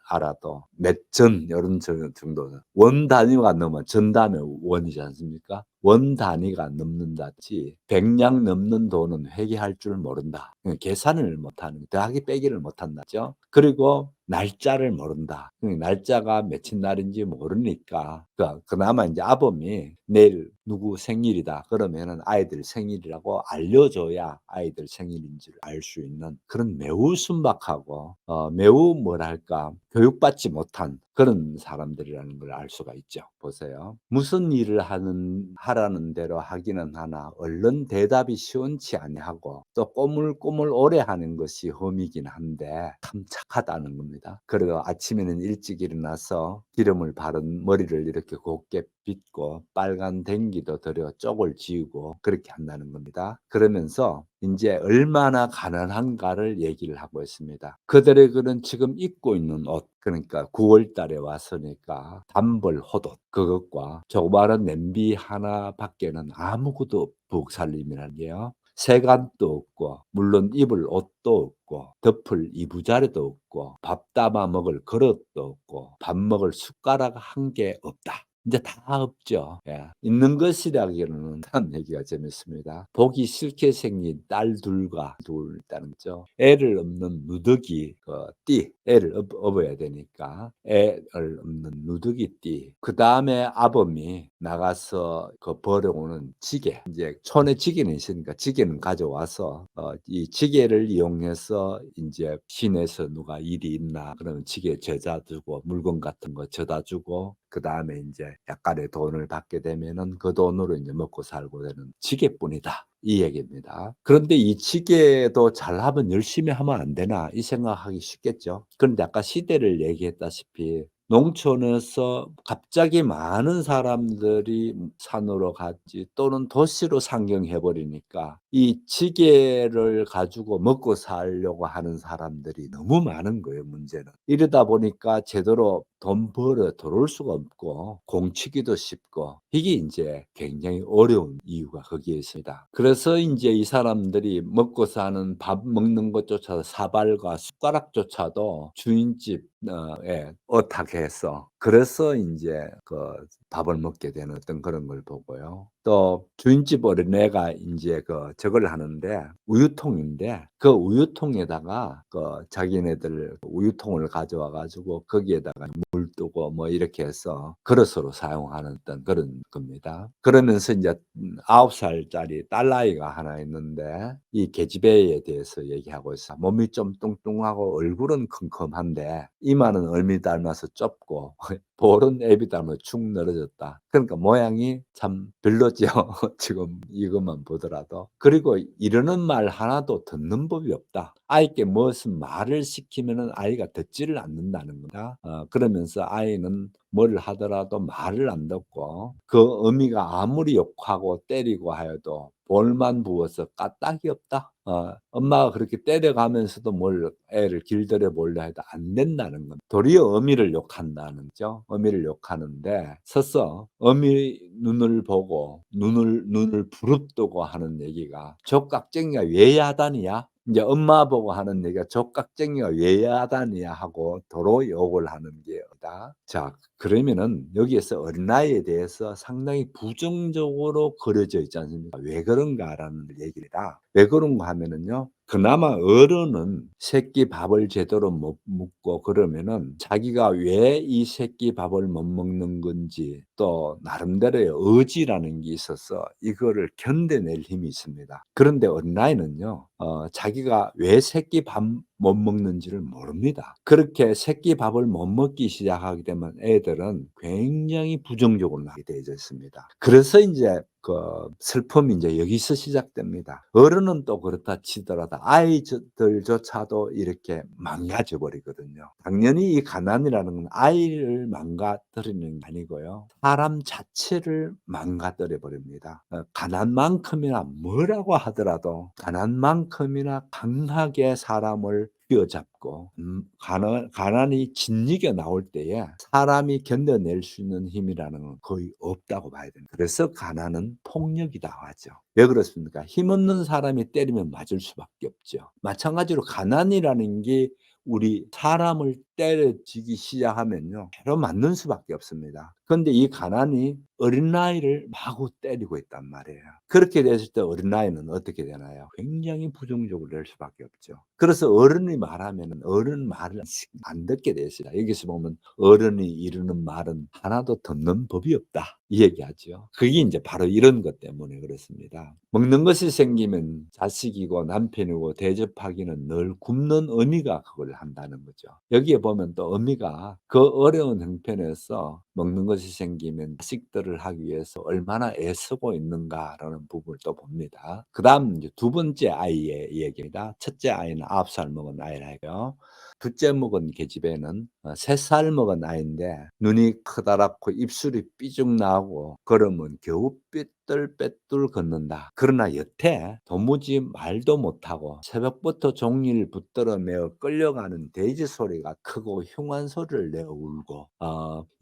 알아도 몇 전 이런 정도는 원 단위가 넘어 전 다음에 원이지 않습니까? 원 단위가 넘는다지 백량 넘는 돈은 회계할 줄 모른다. 계산을 못하는, 더하기 빼기를 못한다죠. 그리고 날짜를 모른다. 날짜가 며칠 날인지 모르니까 그나마 이제 아범이 내일 누구 생일이다 그러면은 아이들 생일이라고 알려줘야 아이들 생일인 줄 알 수 있는 그런 매우 순박하고 매우 뭐랄까 교육받지 못한 그런 사람들이라는 걸 알 수가 있죠. 보세요. 무슨 일을 하라는 대로 하기는 하나 얼른 대답이 시원치 아니하고 또 꼬물꼬물 오래 하는 것이 험이긴 한데 참 착하다는 겁니다. 그래도 아침에는 일찍 일어나서 기름을 바른 머리를 이렇게 곱게 빗고 빨간 댕기도 들여 쪽을 지우고 그렇게 한다는 겁니다. 그러면서 이제 얼마나 가난한가를 얘기를 하고 있습니다. 그들의 글은 지금 입고 있는 옷, 그러니까 9월 달에 왔으니까 단벌 호옷 그것과 조그마한 냄비 하나밖에는 아무것도 부엌살림이라는 게요. 세간도 없고 물론 입을 옷도 없고 덮을 이부자리도 없고 밥 담아 먹을 그릇도 없고 밥 먹을 숟가락 한 개 없다. 이제 다 없죠. 예. 있는 것이라기에는 한 얘기가 재밌습니다. 보기 싫게 생긴 딸 둘과 둘 있다는 거죠. 애를 없는 누더기 띠, 애를 업어야 되니까 애를 없는 누더기 띠. 그 다음에 아범이 나가서 벌어오는 지게. 이제 촌에 지게는 있으니까 지게는 가져와서 이 지게를 이용해서 이제 시내에서 누가 일이 있나 그러면 지게 져다 주고 물건 같은 거 져다 주고 그 다음에 이제 약간의 돈을 받게 되면은 그 돈으로 이제 먹고 살고 되는 지게뿐이다. 이 얘기입니다. 그런데 이 지게도 잘하면 열심히 하면 안 되나 이 생각하기 쉽겠죠. 그런데 아까 시대를 얘기했다시피 농촌에서 갑자기 많은 사람들이 산으로 갔지 또는 도시로 상경해 버리니까 이 지게를 가지고 먹고 살려고 하는 사람들이 너무 많은 거예요, 문제는. 이러다 보니까 제대로 돈 벌어 들어올 수가 없고 공치기도 쉽고 이게 인제 굉장히 어려운 이유가 거기에 있습니다. 그래서 인제 이 사람들이 먹고 사는 밥 먹는 것조차도 사발과 숟가락조차도 주인집 예 의탁해서 그래서 인제 그 밥을 먹게 되는 어떤 그런 걸 보고요. 또 주인집 어린애가 인제 그 저걸 하는데 우유통인데 그 우유통에다가 그 자기네들 우유통을 가져와 가지고 거기에다가 물 두고 뭐 이렇게 해서 그릇으로 사용하는 어떤 그런 겁니다. 그러면서 인제 9 살짜리 딸아이가 하나 있는데 이 계집애에 대해서 얘기하고 있어요. 몸이 좀 뚱뚱하고 얼굴은 컴컴한데 이마는 어미 닮아서 좁고 볼은 애비 닮아서 축 늘어졌다. 그러니까 모양이 참 별로죠. 지금 이것만 보더라도. 그리고 이러는 말 하나도 듣는 법이 없다. 아이께 무슨 말을 시키면은 아이가 듣지를 않는다는 겁니다. 그러면서 아이는 뭘 하더라도 말을 안 듣고 그 어미가 아무리 욕하고 때리고 하여도 볼만 부어서 까딱이 없다. 엄마가 그렇게 때려가면서도 뭘 애를 길들여 보려 해도 안 된다는 겁니다. 도리어 어미를 욕한다는 거죠. 어미를 욕하는데 서서 어미 눈을 보고 눈을 부릅뜨고 하는 얘기가 "족깍쟁이가 왜 야단이야?" 인제 엄마 보고 하는 얘기가 "족깍쟁이가 왜 야단이야?" 하고 도로 욕을 하는 게다. 자 그러면은 여기에서 어린아이에 대해서 상당히 부정적으로 그려져 있지 않습니까? '왜 그런가.'라는 얘기입니다. 왜 그런가 하면은요. 그나마 어른은 새끼 밥을 제대로 못 먹고 그러면은 자기가 왜 이 새끼 밥을 못 먹는 건지 또 나름대로의 의지라는 게 있어서 이거를 견뎌낼 힘이 있습니다. 그런데 어린아이는요. 자기가 왜 새끼 밥 못 먹는지를 모릅니다. 그렇게 새끼 밥을 못 먹기 시작하게 되면 애들은 굉장히 부정적으로 나게 되어져 있습니다. 그래서 인제 그 슬픔이 인제 여기서 시작됩니다. 어른은 또 그렇다 치더라도 아이들조차도 이렇게 망가져 버리거든요. 당연히 이 가난이라는 건 아이를 망가뜨리는 게 아니고요. 사람 자체를 망가뜨려 버립니다. 가난만큼이나 뭐라고 하더라도 가난만큼이나 강하게 사람을 휘어잡고 가난이 짓이겨 나올 때에 사람이 견뎌낼 수 있는 힘이라는 건 거의 없다고 봐야 됩니다. 그래서 가난은 폭력이라고 하죠. 왜 그렇습니까? 힘없는 사람이 때리면 맞을 수밖에 없죠. 마찬가지로 가난이라는 게 우리 사람을 때려치기 시작하면요. 바로 맞는 수밖에 없습니다. 그런데 이 가난이 어린아이를 마구 때리고 있단 말이에요. 그렇게 됐을 때 어린아이는 어떻게 되나요? 굉장히 부정적으로 될 수밖에 없죠. 그래서 어른이 말하면은 어른 말을 안 듣게 돼 있습니다. 여기서 보면 어른이 이르는 말은 하나도 듣는 법이 없다. 이 얘기하죠. 그게 인제 바로 이런 것 때문에 그렇습니다. 먹는 것이 생기면 자식이고 남편이고 대접하기는 늘 굶는 어미가 그걸 한다는 거죠. 여기에 보면 또 어미가 그 어려운 형편에서 먹는 것이 생기면 자식들을 하기 위해서 얼마나 애쓰고 있는가라는 부분을 또 봅니다. 그다음 이제 두 번째 아이의 얘기입니다. 첫째 아이는 9 살 먹은 아이라고요. 둘째 먹은 계집애는 3 살 먹은 아이인데 눈이 커다랗고 입술이 삐죽 나오고 걸으면 겨우 삐뚤빼뚤 걷는다. 그러나 여태 도무지 말도 못하고 새벽부터 종일 붙들어 매어 끌려가는 돼지 소리가 크고 흉한 소리를 내어 울고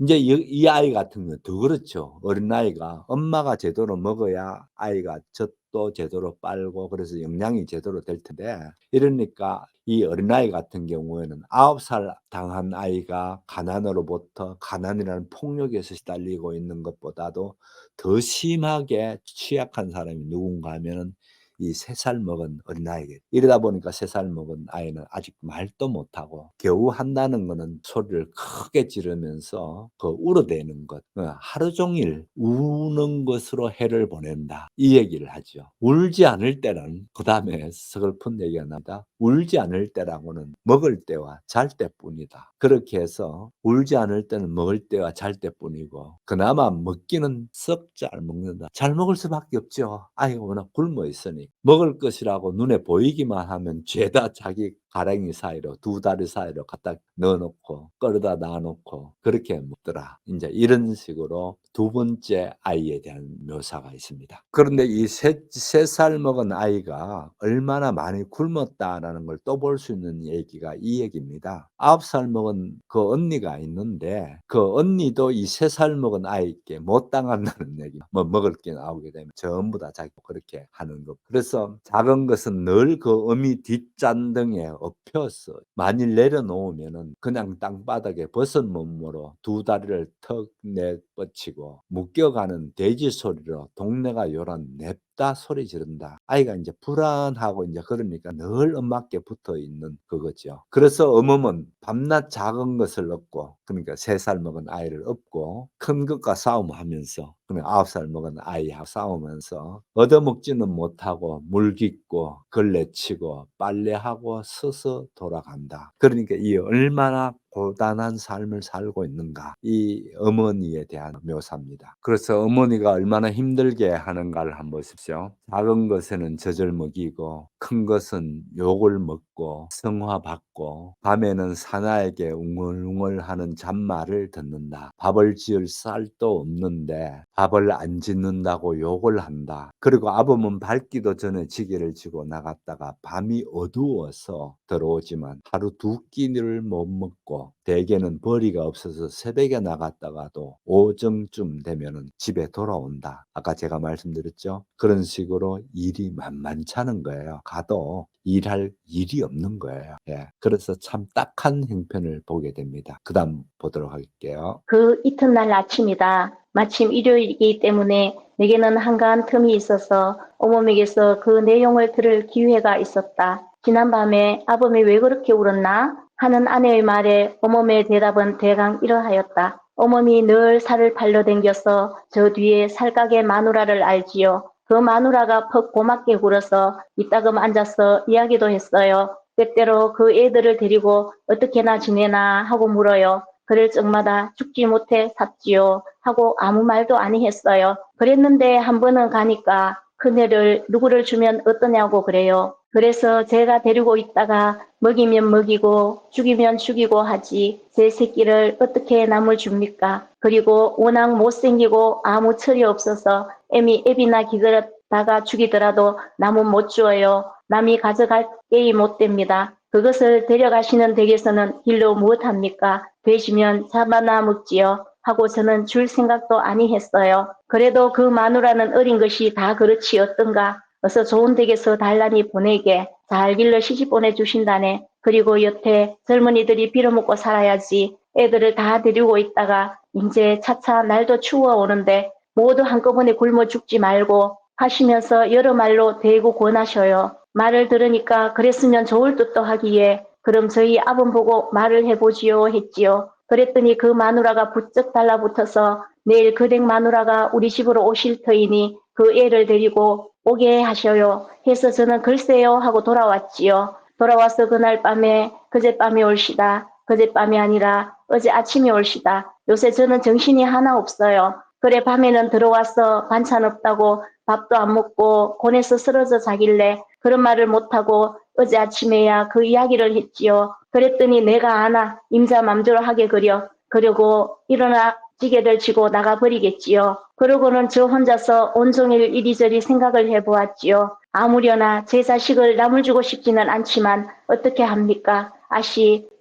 인제 이 아이 같은 경우는 더 그렇죠. 어린아이가 엄마가 제대로 먹어야 아이가 젖도 제대로 빨고 그래서 영양이 제대로 될 텐데 이러니까 이 어린아이 같은 경우에는 9 살 당한 아이가 가난으로부터 가난이라는 폭력에서 시달리고 있는 것보다도 더 심하게 취약한 사람이 누군가 하면은 이 3 살 먹은 어린아이겠 이러다 보니까 3 살 먹은 아이는 아직 말도 못하고 겨우 한다는 거는 소리를 크게 지르면서 그 울어대는 것 하루 종일 우는 것으로 해를 보낸다. 이 얘기를 하죠. 울지 않을 때는 그다음에 서글픈 얘기가 나옵니다. 울지 않을 때라고는 먹을 때와 잘 때뿐이다. 그렇게 해서 울지 않을 때는 먹을 때와 잘 때뿐이고 그나마 먹기는 썩 잘 먹는다. 잘 먹을 수밖에 없죠. 아이가 워낙 굶어 있으니. 먹을 것이라고 눈에 보이기만 하면 죄다 자기 가랭이 사이로 두 다리 사이로 갖다 넣어 놓고 끌어다 놔 놓고 그렇게 먹더라. 인제 이런 식으로 두 번째 아이에 대한 묘사가 있습니다. 그런데 이 세 살 먹은 아이가 얼마나 많이 굶었다라는 걸 또 볼 수 있는 얘기가 이 얘기입니다. 9살 먹은 그 언니가 있는데 그 언니도 이 3살 먹은 아이께 못 당한다는 얘기. 뭐 먹을 게 나오게 되면 전부 다 자기가 그렇게 하는 거. 그래서 작은 것은 늘 그 어미 뒷잔등에 엎혀서 만일 내려놓으면은 그냥 땅바닥에 벗은 몸으로 두 다리를 턱 내뻗치고 묶여가는 돼지 소리로 동네가 요란 냅다 소리 지른다. 아이가 이제 불안하고 이제 그러니까 늘 엄마께 붙어 있는 그거죠. 그래서 어멈은 밤낮 작은 것을 얻고 그러니까 3살 먹은 아이를 업고 큰 것과 싸움하면서 그러면 9살 먹은 아이하고 싸우면서 얻어먹지는 못하고 물깃고 걸레치고 빨래하고 서서 돌아간다. 그러니까 이 얼마나 고단한 삶을 살고 있는가 이 어머니에 대한 묘사입니다. 그래서 어머니가 얼마나 힘들게 하는가를 한번 보십시오. 작은 것에는 젖을 먹이고 큰 것은 욕을 먹고 성화받고 밤에는 사나에게 웅얼웅얼하는 잔말을 듣는다. 밥을 지을 쌀도 없는데 밥을 안 짓는다고 욕을 한다. 그리고 아범은 밝기도 전에 지게를 지고 나갔다가 밤이 어두워서 들어오지만 하루 두 끼를 못 먹고 대개는 벌이가 없어서 새벽에 나갔다가도 오정쯤 되면은 집에 돌아온다. 아까 제가 말씀드렸죠. 그런 식으로 일이 만만찮은 거예요. 가도 일할 일이 없는 거예요. 예. 그래서 참 딱한 형편을 보게 됩니다. 그다음 보도록 할게요. 그 이튿날 아침이다. 마침 일요일이기 때문에 내게는 한가한 틈이 있어서 어머니에게서 그 내용을 들을 기회가 있었다. 지난밤에 아범이 왜 그렇게 울었나? 하는 아내의 말에 어머니의 대답은 대강 이러하였다. 어머니 늘 살을 팔러 댕겨서 저 뒤에 살가게 마누라를 알지요. 그 마누라가 퍽 고맙게 굴어서 이따금 앉아서 이야기도 했어요. 때때로 그 애들을 데리고 어떻게나 지내나 하고 물어요. 그럴 적마다 죽지 못해 삽지요 하고 아무 말도 아니했어요. 그랬는데 한 번은 가니까 큰애를 누구를 주면 어떠냐고 그래요. 그래서 제가 데리고 있다가 먹이면 먹이고 죽이면 죽이고 하지 제 새끼를 어떻게 남을 줍니까? 그리고 워낙 못생기고 아무 철이 없어서 애미 애비나 기다렸다가 죽이더라도 남은 못 주어요. 남이 가져갈 게이 못 됩니다. 그것을 데려가시는 댁에서는 길로 무엇합니까? 되시면 잡아나 먹지요. 하고 저는 줄 생각도 아니했어요. 그래도 그 마누라는 어린 것이 다 그렇지 어떤가. 어서 좋은 댁에서 달라니 보내게 잘 길러 시집 보내주신다네. 그리고 여태 젊은이들이 빌어먹고 살아야지 애들을 다 데리고 있다가 이제 차차 날도 추워 오는데 모두 한꺼번에 굶어 죽지 말고 하시면서 여러 말로 대고 권하셔요. 말을 들으니까 그랬으면 좋을 듯도 하기에 그럼 저희 아범 보고 말을 해보지요 했지요. 그랬더니 그 마누라가 부쩍 달라붙어서 내일 그 댁 마누라가 우리 집으로 오실 터이니 그 애를 데리고 오게 하셔요. 해서 저는 글쎄요 하고 돌아왔지요. 돌아와서 그날 밤에 그젯밤에 올시다. 그젯밤이 아니라 어제 아침에 올시다. 요새 저는 정신이 하나 없어요. 그래 밤에는 들어와서 반찬 없다고 밥도 안 먹고 곤에서 쓰러져 자길래 그런 말을 못하고 어제 아침에야 그 이야기를 했지요. 그랬더니 내가 아나 임자 맘대로 하게 그려. 그리고 일어나 지게들 치고 나가버리겠지요. 그러고는 저 혼자서 온종일 이리저리 생각을 해보았지요. 아무려나 제 자식을 남을 주고 싶지는 않지만 어떻게 합니까?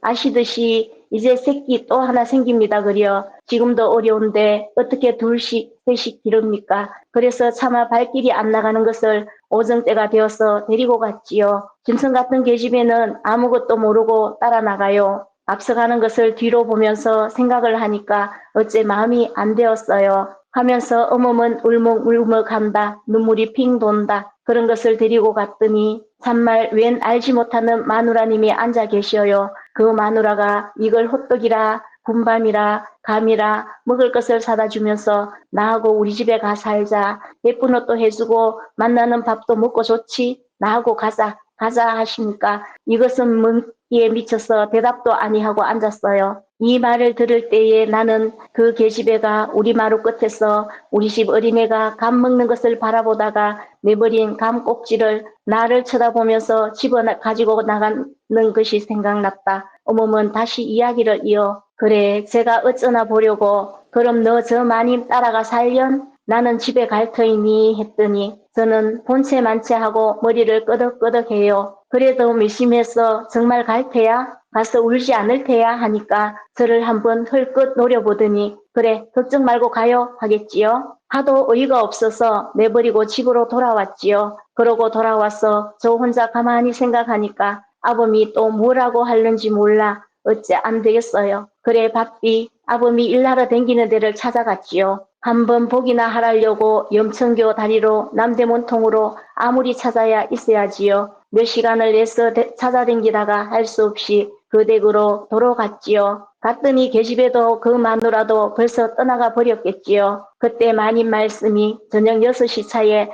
아시듯이 이제 새끼 또 하나 생깁니다 그려. 지금도 어려운데 어떻게 둘씩 셋씩 기릅니까? 그래서 차마 발길이 안 나가는 것을 오정때가 되어서 데리고 갔지요. 짐승 같은 계집애는 아무것도 모르고 따라 나가요. 앞서가는 것을 뒤로 보면서 생각을 하니까 어째 마음이 안 되었어요. 하면서 어멈은 울먹울먹한다. 눈물이 핑 돈다. 그런 것을 데리고 갔더니 참말 웬 알지 못하는 마누라님이 앉아 계셔요. 그 마누라가 이걸 호떡이라 군밤이라 감이라 먹을 것을 사다 주면서 나하고 우리 집에 가 살자. 예쁜 옷도 해주고 만나는 밥도 먹고 좋지. 나하고 가자 하시니까 이것은 문기에 미쳐서 대답도 아니하고 앉았어요. 이 말을 들을 때에 나는 그 계집애가 우리 마루 끝에서 우리 집 어린애가 감 먹는 것을 바라보다가 내버린 감 꼭지를 나를 쳐다보면서 집어 가지고 나간 것이 생각났다. 어머면 다시 이야기를 이어 그래 제가 어쩌나 보려고 그럼 너 저 마님 따라가 살련? 나는 집에 갈 터이니 했더니 저는 본체 만체하고 머리를 끄덕끄덕해요. 그래도 밀심해서 정말 갈 테야? 가서 울지 않을 테야? 하니까 저를 한번 헐끗 노려보더니 그래 걱정 말고 가요 하겠지요. 하도 어이가 없어서 내버리고 집으로 돌아왔지요. 그러고 돌아와서 저 혼자 가만히 생각하니까 아범이 또 뭐라고 하는지 몰라 어째 안 되겠어요. 그래 바삐 아범이 일하러 댕기는 데를 찾아갔지요. 한번 보기나 하려고 염천교 다리로 남대문통으로 아무리 찾아야 있어야지요. 몇 시간을 내서 찾아댕기다가 할 수 없이 그 댁으로 도로 갔지요. 갔더니 계집애도 그 마누라도 벌써 떠나가 버렸겠지요. 그때 마님 말씀이 저녁 6시 차에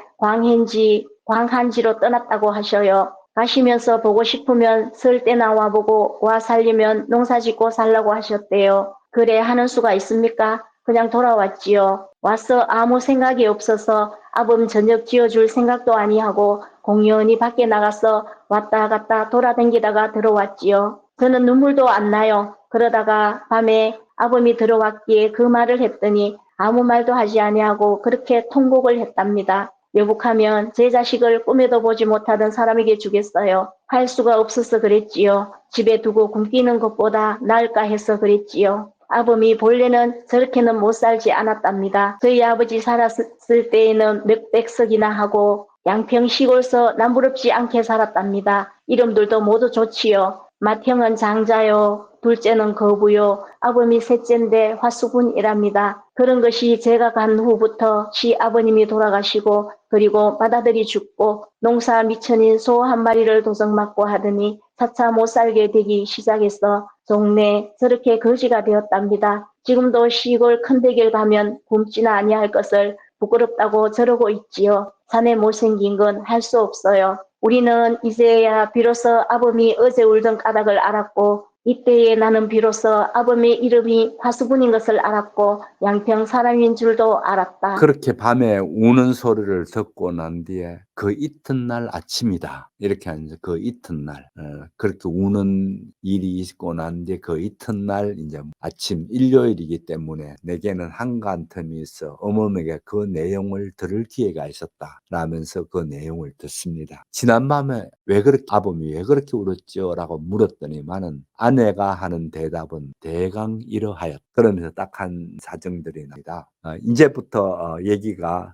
광한지로 떠났다고 하셔요. 가시면서 보고 싶으면 설 때 나와보고 와 살리면 농사짓고 살라고 하셨대요. 그래 하는 수가 있습니까? 그냥 돌아왔지요. 와서 아무 생각이 없어서 아범 저녁 지어줄 생각도 아니하고 공연히 밖에 나가서 왔다 갔다 돌아다니다가 들어왔지요. 저는 눈물도 안 나요. 그러다가 밤에 아범이 들어왔기에 그 말을 했더니 아무 말도 하지 아니하고 그렇게 통곡을 했답니다. 여복하면 제 자식을 꿈에도 보지 못하던 사람에게 주겠어요. 할 수가 없어서 그랬지요. 집에 두고 굶기는 것보다 나을까 해서 그랬지요. 아범이 본래는 저렇게는 못 살지 않았답니다. 저희 아버지 살았을 때에는 몇백 석이나 하고 양평 시골서 남부럽지 않게 살았답니다. 이름들도 모두 좋지요. 맏형은 장자요. 둘째는 거부요. 아범이 셋째인데 화수분이랍니다. 그런 것이 제가 간 후부터 시아버님이 돌아가시고 그리고 맏아들이 죽고 농사 미천인 소 한 마리를 도적맞고 하더니 차차 못 살게 되기 시작해서 동네 저렇게 거지가 되었답니다. 지금도 시골 큰 댁에 가면 굶지나 아니할 것을 부끄럽다고 저러고 있지요. 자네 못생긴 건 할 수 없어요. 우리는 이제야 비로소 아범이 어제 울던 까닭을 알았고 이때에 나는 비로소 아범의 이름이 화수분인 것을 알았고 양평 사람인 줄도 알았다. 그렇게 밤에 우는 소리를 듣고 난 뒤에 그 이튿날 아침이다. 이렇게 하면서 그 이튿날 그렇게 우는 일이 있고 난 뒤에 그 이튿날 이제 아침 일요일이기 때문에 내게는 한가한 틈이 있어 어머니에게 그 내용을 들을 기회가 있었다. 라면서 그 내용을 듣습니다. 지난밤에 왜 그렇게 아범이 왜 그렇게 울었죠? 라고 물었더니만은 아내가 하는 대답은 대강 이러하였다. 그러면서 딱 한 사정들이 납니다. 이제부터 얘기가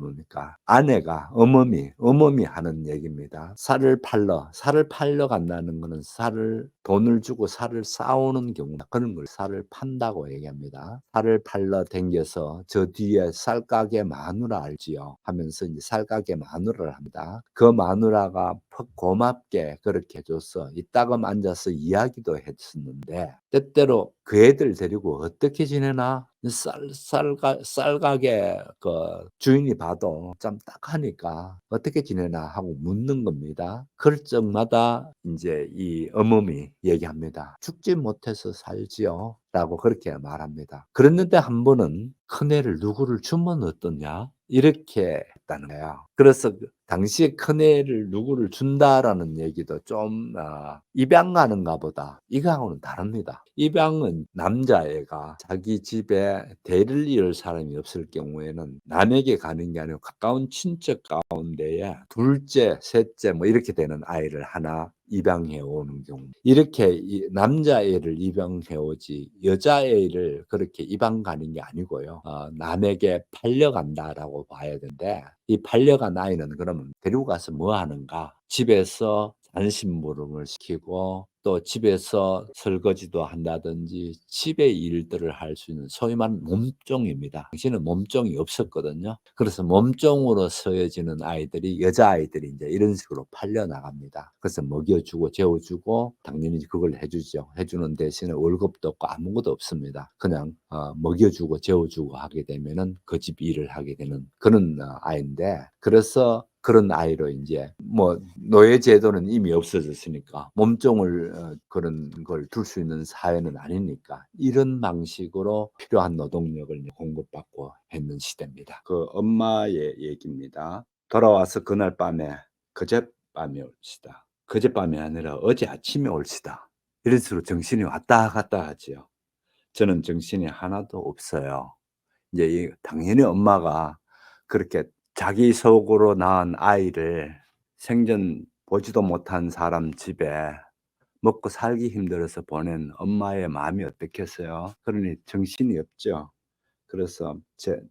뭡니까? 아내가 어머니 하는 얘기입니다. 쌀을 팔러 간다는 거는 돈을 주고 쌀을 싸오는 경우다. 그런 걸 쌀을 판다고 얘기합니다. 쌀을 팔러 댕겨서 저 뒤에 쌀가게 마누라 알지요? 하면서 이제 쌀가게 마누라를 합니다. 그 마누라가 고맙게 그렇게 해줘서 이따금 앉아서 이야기도 했었는데 때때로 그 애들 데리고 어떻게 지내나 쌀가게 그 주인이 봐도 좀 딱하니까 어떻게 지내나 하고 묻는 겁니다. 그럴 적마다 이제 이 어머니 얘기합니다. 죽지 못해서 살지요. 라고 그렇게 말합니다. 그랬는데 한 번은 큰애를 누구를 주면 어떠냐? 이렇게 했다는 거예요. 그래서 당시에 큰애를 누구를 준다라는 얘기도 좀 입양 가는가 보다. 이거하고는 다릅니다. 입양은 남자애가 자기 집에 대를 이을 사람이 없을 경우에는 남에게 가는 게 아니고 가까운 친척 가운데에 둘째, 셋째 뭐 이렇게 되는 아이를 하나 입양해 오는 경우 이렇게 남자애를 입양해 오지 여자애를 그렇게 입양 가는 게 아니고요. 남에게 팔려간다라고 봐야 되는데 이 팔려간 아이는 그러면 데리고 가서 뭐 하는가? 집에서 잔심부름을 시키고 또 집에서 설거지도 한다든지 집의 일들을 할 수 있는 소위 말하는 몸종입니다. 당시에는 몸종이 없었거든요. 그래서 몸종으로 쓰여지는 아이들이 여자아이들이 이제 이런 식으로 팔려 나갑니다. 그래서 먹여주고 재워주고 당연히 그걸 해주죠. 해주는 대신에 월급도 없고 아무것도 없습니다. 그냥 먹여주고 재워주고 하게 되면은 그 집 일을 하게 되는 그런 아이인데 그래서 그런 아이로 이제 뭐 노예 제도는 이미 없어졌으니까 몸종을 그런 걸 둘 수 있는 사회는 아니니까 이런 방식으로 필요한 노동력을 공급받고 했는 시대입니다. 그 엄마의 얘기입니다. 돌아와서 그날 밤에 그젯밤이었습니다. 그젯밤이 아니라 어제 아침에 올시다. 이런 식으로 정신이 왔다 갔다 하지요. 저는 정신이 하나도 없어요. 이제 당연히 엄마가 그렇게 자기 속으로 낳은 아이를 생전 보지도 못한 사람 집에 먹고 살기 힘들어서 보낸 엄마의 마음이 어떻겠어요? 그러니 정신이 없죠. 그래서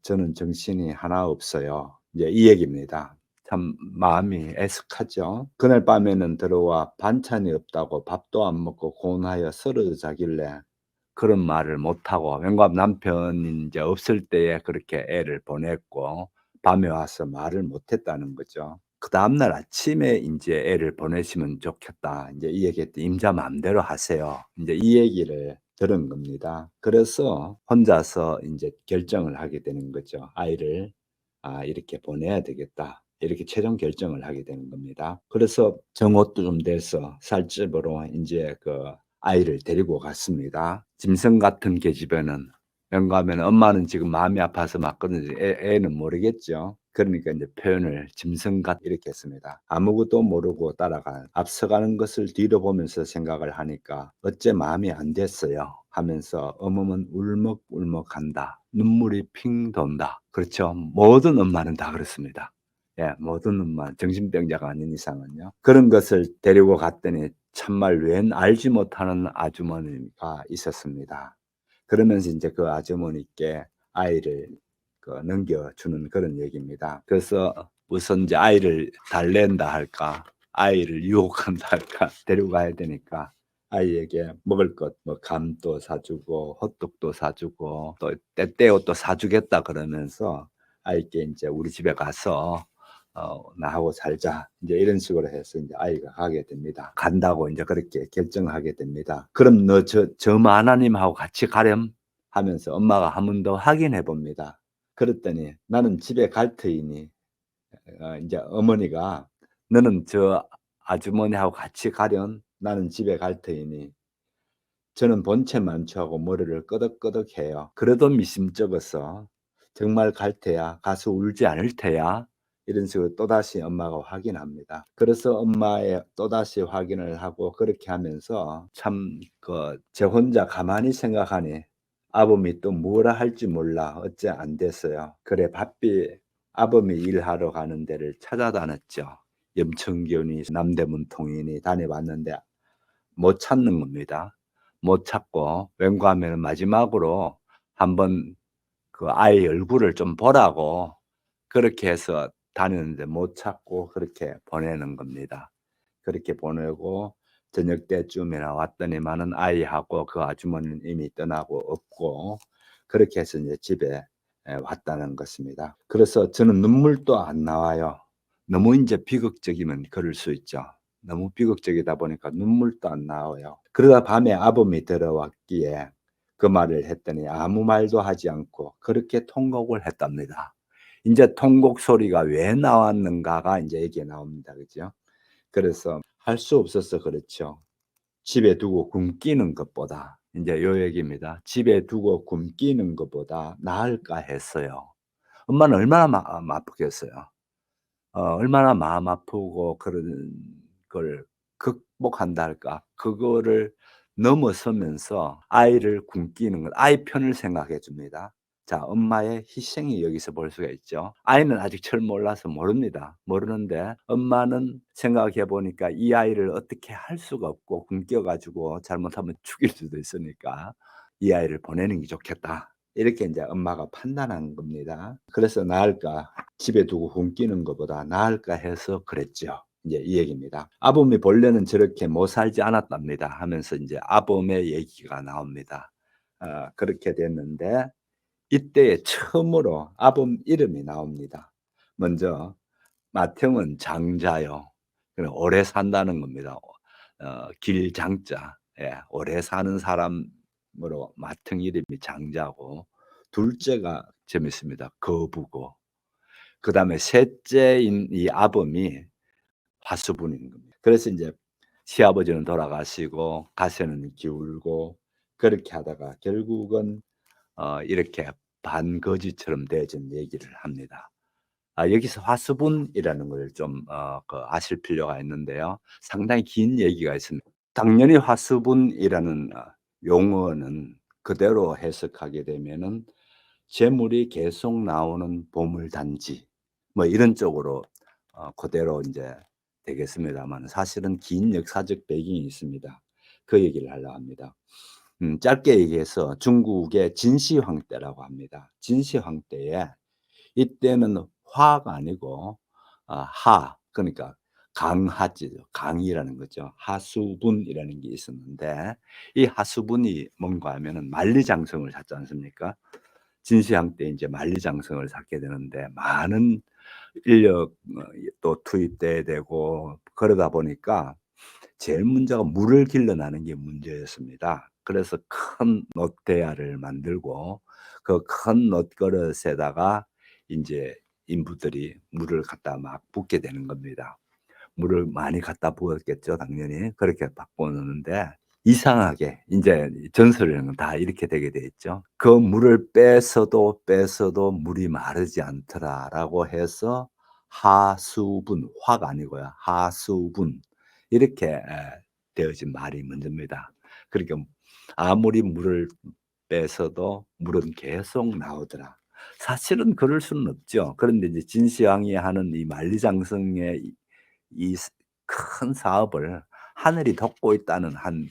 저는 정신이 하나 없어요. 이제 이 얘기입니다. 참 마음이 애석하죠. 그날 밤에는 들어와 반찬이 없다고 밥도 안 먹고 고운하여 쓰러져 자길래 그런 말을 못하고 왠가 남편이 인제 없을 때에 그렇게 애를 보냈고 밤에 와서 말을 못했다는 거죠. 그다음 날 아침에 인제 "애를 보내시면 좋겠다." 인제 이 얘기했더니 "임자 마음대로 하세요." 인제 이 얘기를 들은 겁니다. 그래서 혼자서 인제 결정을 하게 되는 거죠. 아이를 '아 이렇게 보내야 되겠다.' 이렇게 최종 결정을 하게 되는 겁니다. 그래서 정옷도 좀 돼서 살집으로 인제 아이를 데리고 갔습니다. 짐승 같은 계집애는 왠가 하면 엄마는 지금 마음이 아파서 맞거든요. 애는 모르겠죠. 그러니까 인제 표현을 짐승같 이렇게 했습니다. 아무것도 모르고 따라간 앞서가는 것을 뒤로 보면서 생각을 하니까 어째 마음이 안 됐어요 하면서 어머는 울먹울먹한다. 눈물이 핑 돈다. 그렇죠. 모든 엄마는 다 그렇습니다. 예, 모든 엄마 정신병자가 아닌 이상은요. 그런 것을 데리고 갔더니 참말 웬 알지 못하는 아주머니가 있었습니다. 그러면서 인제 그 아주머니께 아이를 넘겨주는 그런 얘기입니다. 그래서 우선 이제 아이를 달랜다 할까, 아이를 유혹한다 할까, 데리고 가야 되니까 아이에게 먹을 것 뭐 감도 사 주고 호떡도 사 주고 또 "때때로 또 사 주겠다." 그러면서 아이께 인제 "우리 집에 가서 나하고 살자." 인제 이런 식으로 해서 인제 아이가 가게 됩니다. 간다고 인제 그렇게 결정하게 됩니다. "그럼 너 저 마나님하고 같이 가렴?" 하면서 엄마가 한 번 더 확인해 봅니다. 그랬더니 "나는 집에 갈 터이니." 인제 어머니가 "너는 저 아주머니하고 같이 가련? 나는 집에 갈 터이니." 저는 본체 만취하고 머리를 끄덕끄덕해요. 그래도 미심쩍어서 "정말 갈 테야. 가서 울지 않을 테야." 이런 식으로 또다시 엄마가 확인합니다. 그래서 엄마의 또다시 확인을 하고 그렇게 하면서 참 저 혼자 가만히 생각하니 아범이 또 뭐라 할지 몰라 어째 안 됐어요. 그래 바삐 아범이 일하러 가는 데를 찾아다녔죠. 염천교니 남대문 통이니 다녀봤는데 못 찾는 겁니다. 못 찾고 왠가 하면은 마지막으로 한번 그 아이 얼굴을 좀 보라고 그렇게 해서 다녔는데 못 찾고 그렇게 보내는 겁니다. 그렇게 보내고 저녁 때쯤이나 왔더니만은 아이하고 그 아주머니는 이미 떠나고 없고 그렇게 해서 인제 집에 왔다는 것입니다. 그래서 저는 눈물도 안 나와요. 너무 인제 비극적이면 그럴 수 있죠. 너무 비극적이다 보니까 눈물도 안 나와요. 그러다 밤에 아범이 들어왔기에 그 말을 했더니 아무 말도 하지 않고 그렇게 통곡을 했답니다. 인제 통곡 소리가 왜 나왔는가가 인제 여기에 나옵니다. 그죠? 그래서 할 수 없어서 그렇죠. 집에 두고 굶기는 것보다 인제 요 얘기입니다. '집에 두고 굶기는 것보다 나을까.' 했어요. 엄마는 얼마나 마음 아프겠어요. 얼마나 마음 아프고 그런 걸 극복한다 할까. 그거를 넘어서면서 아이를 굶기는 것 아이 편을 생각해 줍니다. 자 엄마의 희생이 여기서 볼 수가 있죠. 아이는 아직 철 몰라서 모릅니다. 모르는데 엄마는 생각해 보니까 이 아이를 어떻게 할 수가 없고 굶겨 가지고 잘못하면 죽일 수도 있으니까 '이 아이를 보내는 게 좋겠다.' 이렇게 인제 엄마가 판단한 겁니다. 그래서 나을까 집에 두고 굶기는 것보다 나을까 해서 그랬죠. 인제 이 얘기입니다. 아범이 본래는 저렇게 못 살지 않았답니다 하면서 인제 아범의 얘기가 나옵니다. 그렇게 됐는데 이때에 처음으로 아범 이름이 나옵니다. 먼저 맏형은 장자요. 오래 산다는 겁니다. 길장자. 예. 오래 사는 사람으로 맏형 이름이 장자고 둘째가 재밌습니다. 거부고 그다음에 셋째인 이 아범이 화수분인 겁니다. 그래서 인제 시아버지는 돌아가시고 가세는 기울고 그렇게 하다가 결국은 이렇게 반거지처럼 되어진 얘기를 합니다. 여기서 화수분이라는 걸 좀 아실 필요가 있는데요. 상당히 긴 얘기가 있습니다. 당연히 화수분이라는 용어는 그대로 해석하게 되면은 재물이 계속 나오는 보물단지 뭐 이런 쪽으로 그대로 인제 되겠습니다만 사실은 긴 역사적 배경이 있습니다. 그 얘기를 하려고 합니다. 짧게 얘기해서 중국의 진시황 때라고 합니다. 진시황 때에 이때는 화가 아니고 하 그러니까 강하지죠. 강이라는 거죠. 하수분이라는 게 있었는데 이 하수분이 뭔가 하면은 만리장성을 샀지 않습니까? 진시황 때 인제 만리장성을 쌓게 되는데 많은 인력 또 투입돼야 되고 그러다 보니까 제일 문제가 물을 길러내는 게 문제였습니다. 그래서 큰 놋대야를 만들고 그 큰 놋그릇에다가 인제 인부들이 물을 갖다 막 붓게 되는 겁니다. 물을 많이 갖다 부었겠죠 당연히. 그렇게 바꿔 놓는데 이상하게 인제 전설에는 다 이렇게 되게 돼 있죠. "그 물을 빼서도 물이 마르지 않더라."라고 해서 하수분, 화가 아니고요. 하수분 이렇게 되어진 말이 먼저입니다. 그러니까 아무리 물을 빼서도 물은 계속 나오더라. 사실은 그럴 수는 없죠. 그런데 이제 진시황이 하는 이 만리장성의 이 큰 사업을 하늘이 돕고 있다는 한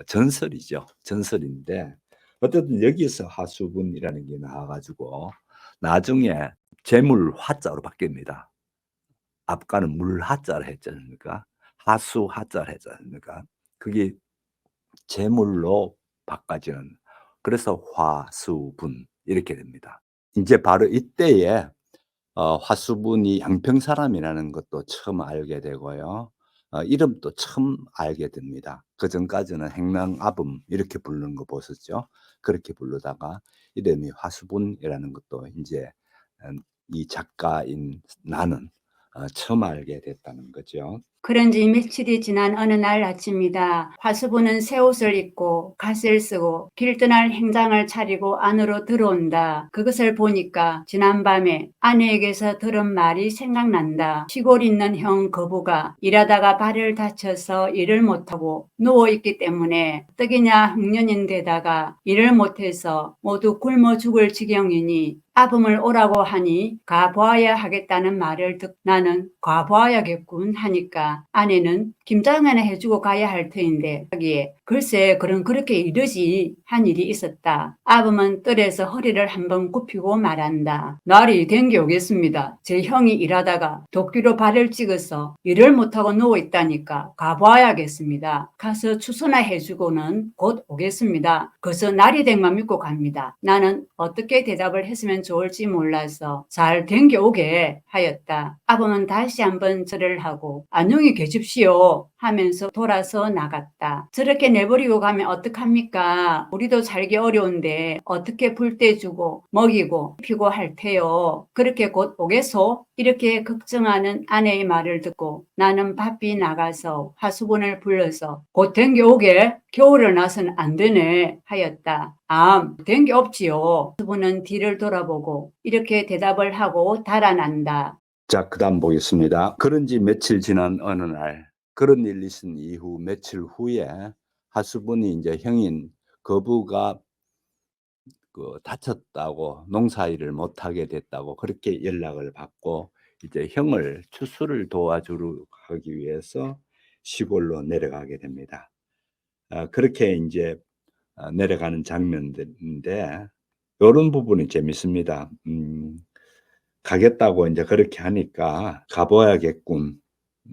전설이죠. 전설인데 어쨌든 여기에서 하수분이라는 게 나와 가지고 나중에 재물 화자로 바뀝니다. 앞가는 물 하자를 했지 않습니까? 하수 하자를 했지 않습니까? 그게 재물로 바꿔지는 그래서 화수분 이렇게 됩니다. 인제 바로 이때에 화수분이 양평 사람이라는 것도 처음 알게 되고요. 이름도 처음 알게 됩니다. 그전까지는 행랑아범 이렇게 부르는 거 보셨죠? 그렇게 부르다가 이름이 화수분이라는 것도 인제 이 작가인 나는 처음 알게 됐다는 거죠. 그런 지 며칠이 지난 어느 날 아침이다. 화수분은 새 옷을 입고 갓을 쓰고 길 떠날 행장을 차리고 안으로 들어온다. 그것을 보니까 지난밤에 아내에게서 들은 말이 생각난다. 시골 있는 형 거부가 일하다가 발을 다쳐서 일을 못하고 누워있기 때문에 떡이냐 흉년인데다가 일을 못해서 모두 굶어 죽을 지경이니 아범을 오라고 하니 가보아야 하겠다는 말을 듣고 나는 가보아야겠군 하니까 아내는 김장이나 해주고 가야 할 터인데 하기에 글쎄 그렇게 이러지 한 일이 있었다. 아범은 뜰에서 허리를 한번 굽히고 말한다. 날이 된 게 오겠습니다. 제 형이 일하다가 도끼로 발을 찍어서 일을 못하고 누워있다니까 가보아야겠습니다. 가서 추수나 해주고는 곧 오겠습니다. 그래서 날이 된 만 믿고 갑니다. 나는 어떻게 대답을 했으면 좋을지 몰라서 잘 댕겨오게 하였다. 아범은 다시 한번 절을 하고 안녕히 계십시오 하면서 돌아서 나갔다. 저렇게 내버리고 가면 어떡합니까? 우리도 살기 어려운데 어떻게 불 떼주고 먹이고 피고 할 테요. 그렇게 곧 오겠소? 이렇게 걱정하는 아내의 말을 듣고 나는 바삐 나가서 화수분을 불러서 곧 댕겨오게 겨울을 나선 안 되네 하였다. 된 게 없지요. 화수분은 뒤를 돌아보고 이렇게 대답을 하고 달아난다. 자, 그다음 보겠습니다. 그런 지 며칠 지난 어느 날 그런 일이 있은 이후 며칠 후에 하수분이 인제 형인 거부가 다쳤다고 농사일을 못하게 됐다고 그렇게 연락을 받고 이제 형을 추수를 도와주러 가기 위해서 시골로 내려가게 됩니다. 그렇게 인제 내려가는 장면들인데 요런 부분이 재밌습니다. 가겠다고 인제 그렇게 하니까 "가봐야겠군."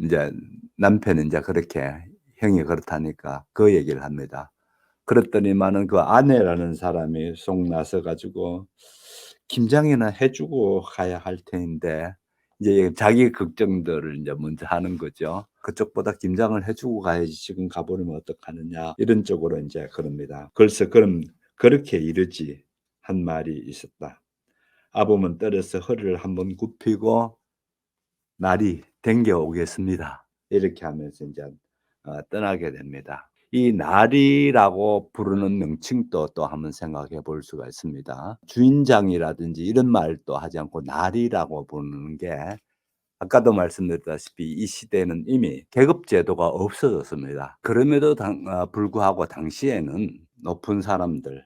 인제 남편이 인제 그렇게 형이 그렇다니까 그 얘기를 합니다. 그랬더니만은 그 아내라는 사람이 속 나서 가지고 김장이나 해 주고 가야 할 텐데 이제 자기 걱정들을 인제 먼저 하는 거죠. "그쪽보다 김장을 해 주고 가야지 지금 가 버리면 어떡하느냐." 이런 쪽으로 인제 그럽니다. 그래서 "그럼 그렇게 이르지." 한 말이 있었다. 아범은 떨어서 허리를 한번 굽히고 "날이 댕겨 오겠습니다." 이렇게 하면서 인제 떠나게 됩니다. 이 날이라고 부르는 명칭도 또 한번 생각해 볼 수가 있습니다. 주인장이라든지 이런 말도 하지 않고 날이라고 부르는 게 아까도 말씀드렸다시피 이 시대에는 이미 계급 제도가 없어졌습니다. 그럼에도 불구하고 당시에는 높은 사람들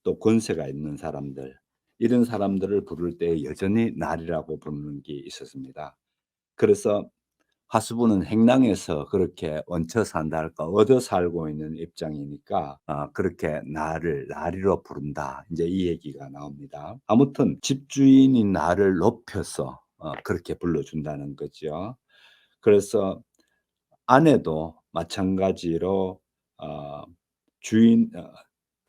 또 권세가 있는 사람들 이런 사람들을 부를 때 여전히 날이라고 부르는 게 있었습니다. 그래서 하수부는 행랑에서 그렇게 얹혀 산다 할까 얻어 살고 있는 입장이니까 그렇게 나를 나리로 부른다. 이제 이 얘기가 나옵니다. 아무튼 집주인이 나를 높여서 그렇게 불러준다는 거죠. 그래서 아내도 마찬가지로 주인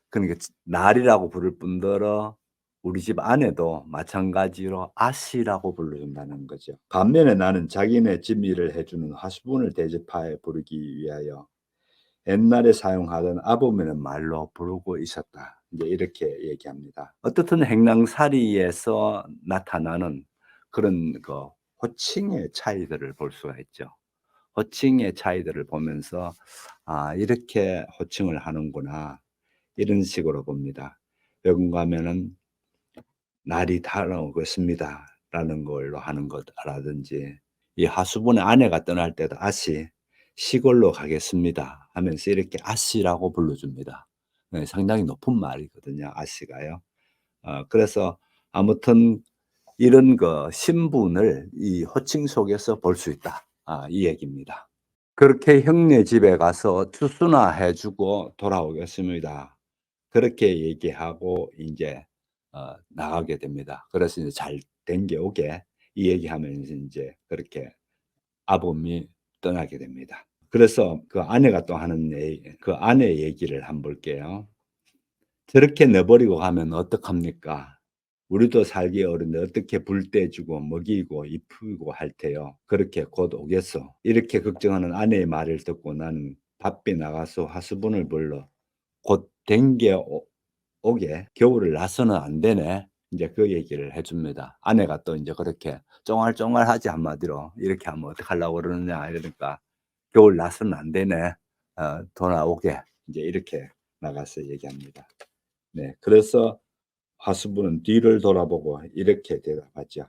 그러니까 날이라고 부를 뿐더러 우리 집 아내도 마찬가지로 아씨라고 불러준다는 거죠. 반면에 나는 자기네 집 일을 해주는 하수분을 대접하여 부르기 위하여 옛날에 사용하던 아범이라는 말로 부르고 있었다. 이제 이렇게 얘기합니다. 어떻든 행랑살이에서 나타나는 그런 그 호칭의 차이들을 볼 수가 있죠. 호칭의 차이들을 보면서 이렇게 호칭을 하는구나 이런 식으로 봅니다. 외국 가면은 날이 다가오겠습니다 라는 걸로 하는 것라든지 이 하수분의 아내가 떠날 때도 아씨 시골로 가겠습니다 하면서 이렇게 아씨라고 불러줍니다. 네, 상당히 높은 말이거든요. 아씨가요. 그래서 아무튼 이런 그 신분을 이 호칭 속에서 볼 수 있다. 이 얘기입니다. 그렇게 형네 집에 가서 추수나 해주고 돌아오겠습니다. 그렇게 얘기하고 이제 나가게 됩니다. 그래서 이제 잘 댕겨오게 이 얘기하면서 이제 그렇게 아범이 떠나게 됩니다. 그래서 그 아내가 또 하는 그 아내 얘기를 한번 볼게요. 저렇게 내버리고 가면 어떡합니까? 우리도 살기 어려운데 어떻게 불 떼주고 먹이고 입히고 할 테요. 그렇게 곧 오겠소. 이렇게 걱정하는 아내의 말을 듣고 나는 밖에 나가서 하수분을 불러 곧 댕겨 오게 겨울을 나서는 안 되네. 이제 그 얘기를 해줍니다. 아내가 또 이제 그렇게 쫑알쫑알하지 한마디로 이렇게 하면 어떡하려고 그러느냐 이러니까 겨울 나서는 안 되네. 돌아오게 이제 이렇게 나가서 얘기합니다. 네, 그래서 하수부는 뒤를 돌아보고 이렇게 대답하죠.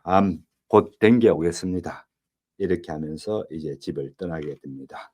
곧 댕겨 오겠습니다. 이렇게 하면서 이제 집을 떠나게 됩니다.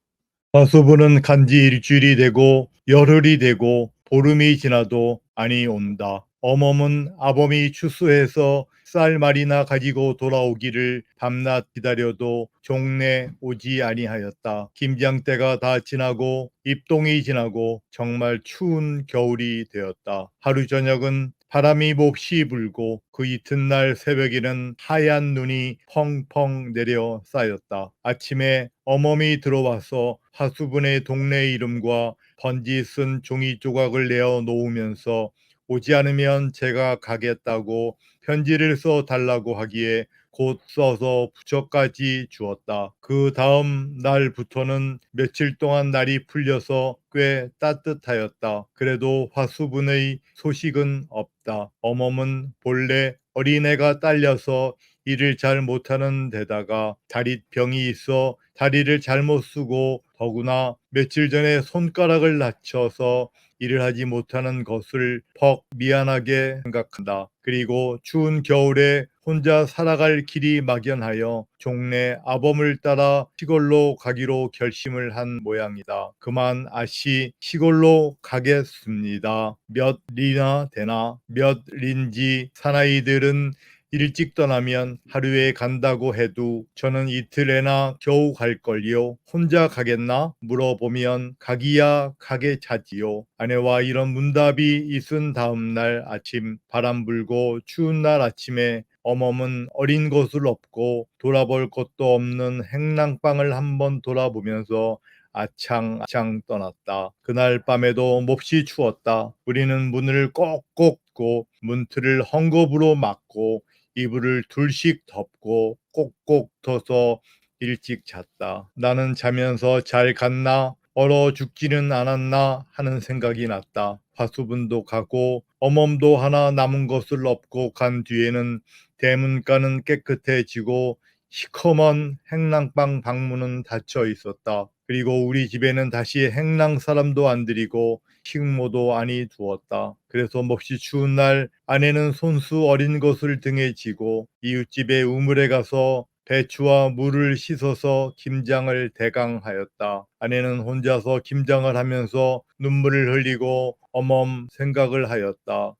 하수부는 간지 일주일이 되고 열흘이 되고 보름이 지나도 아니 온다. 어멈은 아범이 추수해서 쌀 말이나 가지고 돌아오기를 밤낮 기다려도 종래 오지 아니하였다. 김장때가 다 지나고 입동이 지나고 정말 추운 겨울이 되었다. 하루 저녁은 바람이 몹시 불고 그 이튿날 새벽에는 하얀 눈이 펑펑 내려 쌓였다. 아침에 어멈이 들어와서 하수분의 동네 이름과 번지 쓴 종이 조각을 내어 놓으면서 오지 않으면 제가 가겠다고 편지를 써 달라고 하기에 곧 써서 부처까지 주었다. 그 다음 날부터는 며칠 동안 날이 풀려서 꽤 따뜻하였다. 그래도 화수분의 소식은 없다. 어멈은 본래 어린애가 딸려서 일을 잘 못하는 데다가 다리병이 있어 다리를 잘못 쓰고 더구나 며칠 전에 손가락을 다쳐서 일을 하지 못하는 것을 퍽 미안하게 생각한다. 그리고 추운 겨울에 혼자 살아갈 길이 막연하여 종래 아범을 따라 시골로 가기로 결심을 한 모양이다. 그만 아씨 시골로 가겠습니다. 몇 리나 되나 몇 리인지 사나이들은 일찍 떠나면 하루에 간다고 해도 저는 이틀에나 겨우 갈걸요. 혼자 가겠나? 물어보면 가기야 가게 자지요. 아내와 이런 문답이 있은 다음 날 아침 바람 불고 추운 날 아침에 어멈은 어린 것을 없고 돌아볼 것도 없는 행랑방을 한번 돌아보면서 아창아창 떠났다. 그날 밤에도 몹시 추웠다. 우리는 문을 꼭꼭 닫고 문틀을 헝겊으로 막고 이불을 둘씩 덮고 꼭꼭 둬서 일찍 잤다. 나는 자면서 잘 갔나? 얼어 죽지는 않았나? 하는 생각이 났다. 화수분도 가고 어멈도 하나 남은 것을 없고 간 뒤에는 대문가는 깨끗해지고 시커먼 행랑방 방문은 닫혀 있었다. 그리고 우리 집에는 다시 행랑 사람도 안 들이고 식모도 아니 두었다. 그래서 몹시 추운 날 아내는 손수 어린 것을 등에 지고 이웃집에 우물에 가서 배추와 물을 씻어서 김장을 대강하였다. 아내는 혼자서 김장을 하면서 눈물을 흘리고 어멈 생각을 하였다.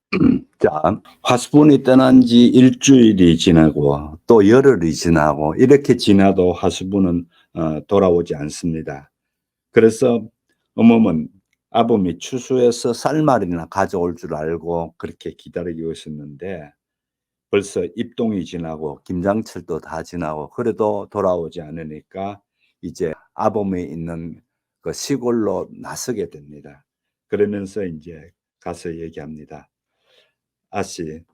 자, 화수분이 떠난 지 일주일이 지나고 또 열흘이 지나고 이렇게 지나도 화수분은 돌아오지 않습니다. 그래서 어머은 아범이 추수해서 쌀말이나 가져올 줄 알고 그렇게 기다리고 있었는데 벌써 입동이 지나고 김장철도 다 지나고 그래도 돌아오지 않으니까 이제 아범이 있는 그 시골로 나서게 됩니다. 그러면서 이제 가서 얘기합니다. 아씨,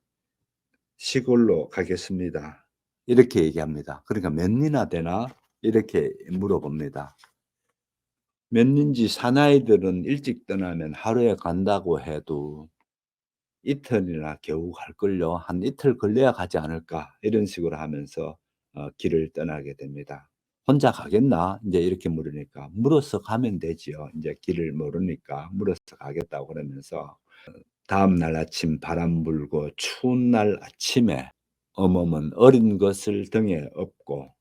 시골로 가겠습니다. 이렇게 얘기합니다. 그러니까 몇 년이나 되나? 이렇게 물어봅니다. 몇 년지 사나이들은 일찍 떠나면 하루에 간다고 해도 이틀이나 겨우 갈걸요. 한 이틀 걸려야 가지 않을까? 이런 식으로 하면서 길을 떠나게 됩니다. 혼자 가겠나? 이제 이렇게 물으니까 물어서 가면 되지요. 이제 길을 모르니까 물어서 가겠다고 그러면서 다음 날 아침 바람 불고 추운 날 아침에 어멈은 어린 것을 등에 업고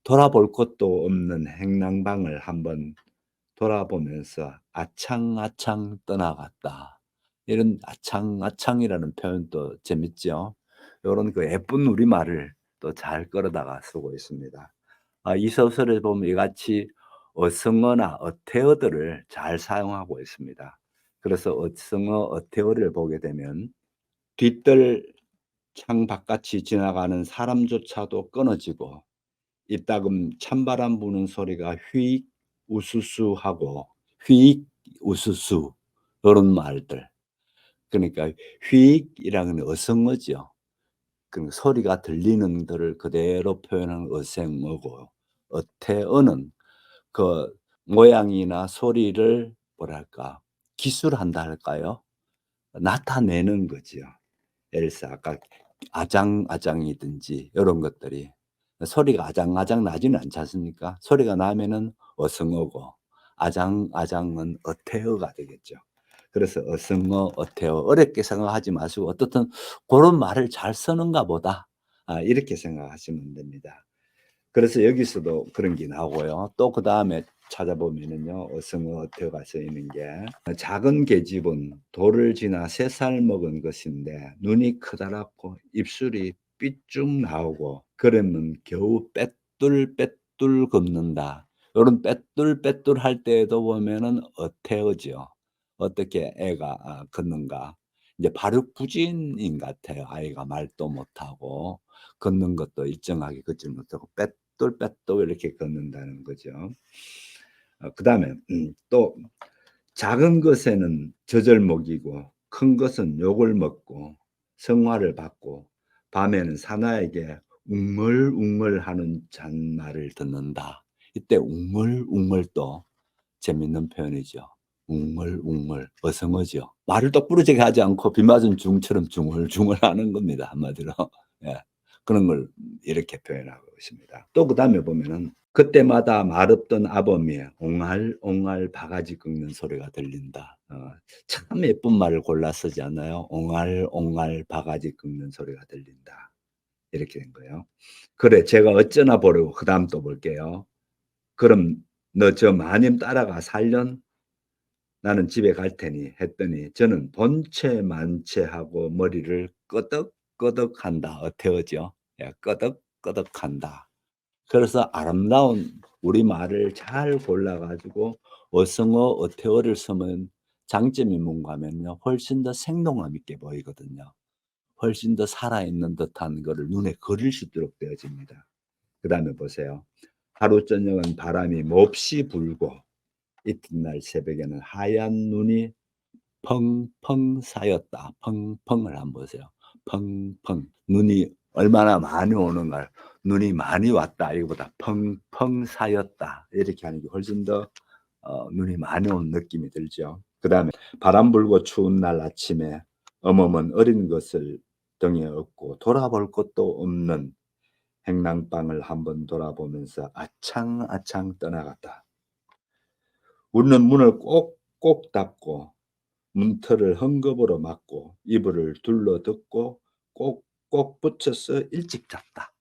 돌아볼 곳도 없는 행랑방을 한번 돌아보면서 아창아창 떠나갔다. 이런 아창아창이라는 표현도 재밌죠. 이런 그 예쁜 우리말을 또 잘 끌어다가 쓰고 있습니다. 이 소설에 보면 이같이 어성어나 어태어들을 잘 사용하고 있습니다. 그래서 어성어, 어태어를 보게 되면 뒷뜰 창 바깥이 지나가는 사람조차도 끊어지고 이따금 찬바람 부는 소리가 휘익 우수수 하고 휘익 우수수 이런 말들. 그러니까 휘익이라는 어성어죠. 그 소리가 들리는 것을 그대로 표현하는 어성어고 어태어는 그 모양이나 소리를 뭐랄까 기술한다 할까요? 나타내는 거죠. 예를 들어서 아까 아장아장이든지 이런 것들이 소리가 아장아장 나지는 않지 않습니까? 소리가 나면은 어성어고 아장아장은 어태어가 되겠죠. 그래서 어성어, 어태어 어렵게 생각하지 마시고 어떻든 그런 말을 잘 쓰는가 보다 이렇게 생각하시면 됩니다. 그래서 여기서도 그런 게 나오고요. 또 그 다음에 찾아보면은요, 어성어, 어태어가 쓰이는 게 작은 계집은 돌을 지나 3살 먹은 것인데 눈이 크다랗고 입술이 삐쭉 나오고 그러면 겨우 빼뚤빼뚤 걷는다. 이런 빼뚤빼뚤 할 때에도 보면은 어태어죠. 어떻게 애가 걷는가. 이제 발육부진인 것 같아요. 아이가 말도 못하고 걷는 것도 일정하게 걷지 못하고 빼뚤빼뚤 이렇게 걷는다는 거죠. 그다음에 또 작은 것에는 젖을 먹이고 큰 것은 욕을 먹고 성화를 받고 밤에는 사나에게 웅얼웅얼하는 잔말을 듣는다. 이때 웅얼웅얼도 재밌는 표현이죠. 웅얼웅얼 어성어죠. 말을 똑부러지게 하지 않고 비 맞은 중처럼 중얼중얼하는 겁니다. 한마디로. 예. 그런 걸 이렇게 표현하고 있습니다. 또 그다음에 보면은 그때마다 말없던 아범이 옹알옹알 바가지 긁는 소리가 들린다. 참 예쁜 말을 골라 쓰지 않나요? 옹알옹알 바가지 긁는 소리가 들린다. 이렇게 된 거예요. 그래, 제가 어쩌나 보려고 그다음 또 볼게요. 그럼 너 저 마님 따라가 살련? 나는 집에 갈 테니 했더니 저는 본체 만체하고 머리를 끄덕끄덕한다. 어태어죠. 예, 끄덕끄덕한다. 그래서 아름다운 우리말을 잘 골라가지고 어성어, 어태어를 쓰면 장점이 뭔가 하면요. 훨씬 더 생동감 있게 보이거든요. 훨씬 더 살아있는 듯한 거를 눈에 그릴 수 있도록 되어집니다. 그 다음에 보세요. 하루 저녁은 바람이 몹시 불고 이튿날 새벽에는 하얀 눈이 펑펑 쌓였다. 펑펑을 한번 보세요. 펑펑. 눈이 얼마나 많이 오는가. 눈이 많이 왔다. 이거보다 펑펑 쌓였다. 이렇게 하는 게 훨씬 더 눈이 많이 온 느낌이 들죠. 그 다음에 바람 불고 추운 날 아침에 어멈은 어린 것을 등에 업고 돌아볼 것도 없는 행랑방을 한번 돌아보면서 아창아창 떠나갔다. 우리는 문을 꼭꼭 닫고 문틀을 헝겊으로 막고 이불을 둘러듣고 꼭꼭 붙여서 일찍 잤다.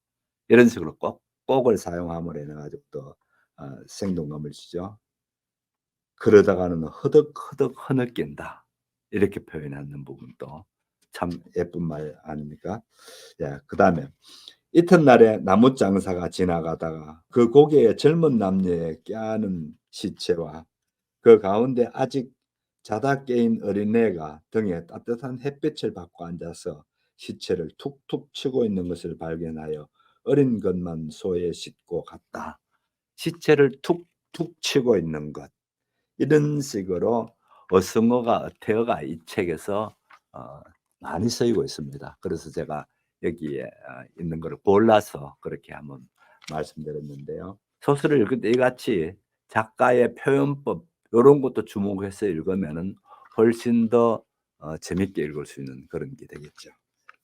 이런 식으로 꼭꼭을 사용함으로 인해 가지고 또 생동감을 주죠. 그러다가는 허덕허덕 흐느낀다. 이렇게 표현하는 부분도 참 예쁜 말 아닙니까? 예, 그다음에 이튿날에 나무 장사가 지나가다가 그 고개에 젊은 남녀의 껴안은 시체와 그 가운데 아직 자다 깨인 어린애가 등에 따뜻한 햇빛을 받고 앉아서 시체를 툭툭 치고 있는 것을 발견하여 어린 것만 소에 싣고 갔다. 시체를 툭툭 치고 있는 것. 이런 식으로 어승어가 어태어가 이 책에서 많이 쓰이고 있습니다. 그래서 제가 여기에 있는 것을 골라서 그렇게 한번 말씀드렸는데요. 소설을 읽을 때 이같이 작가의 표현법 이런 것도 주목해서 읽으면은 훨씬 더 재밌게 읽을 수 있는 그런 게 되겠죠.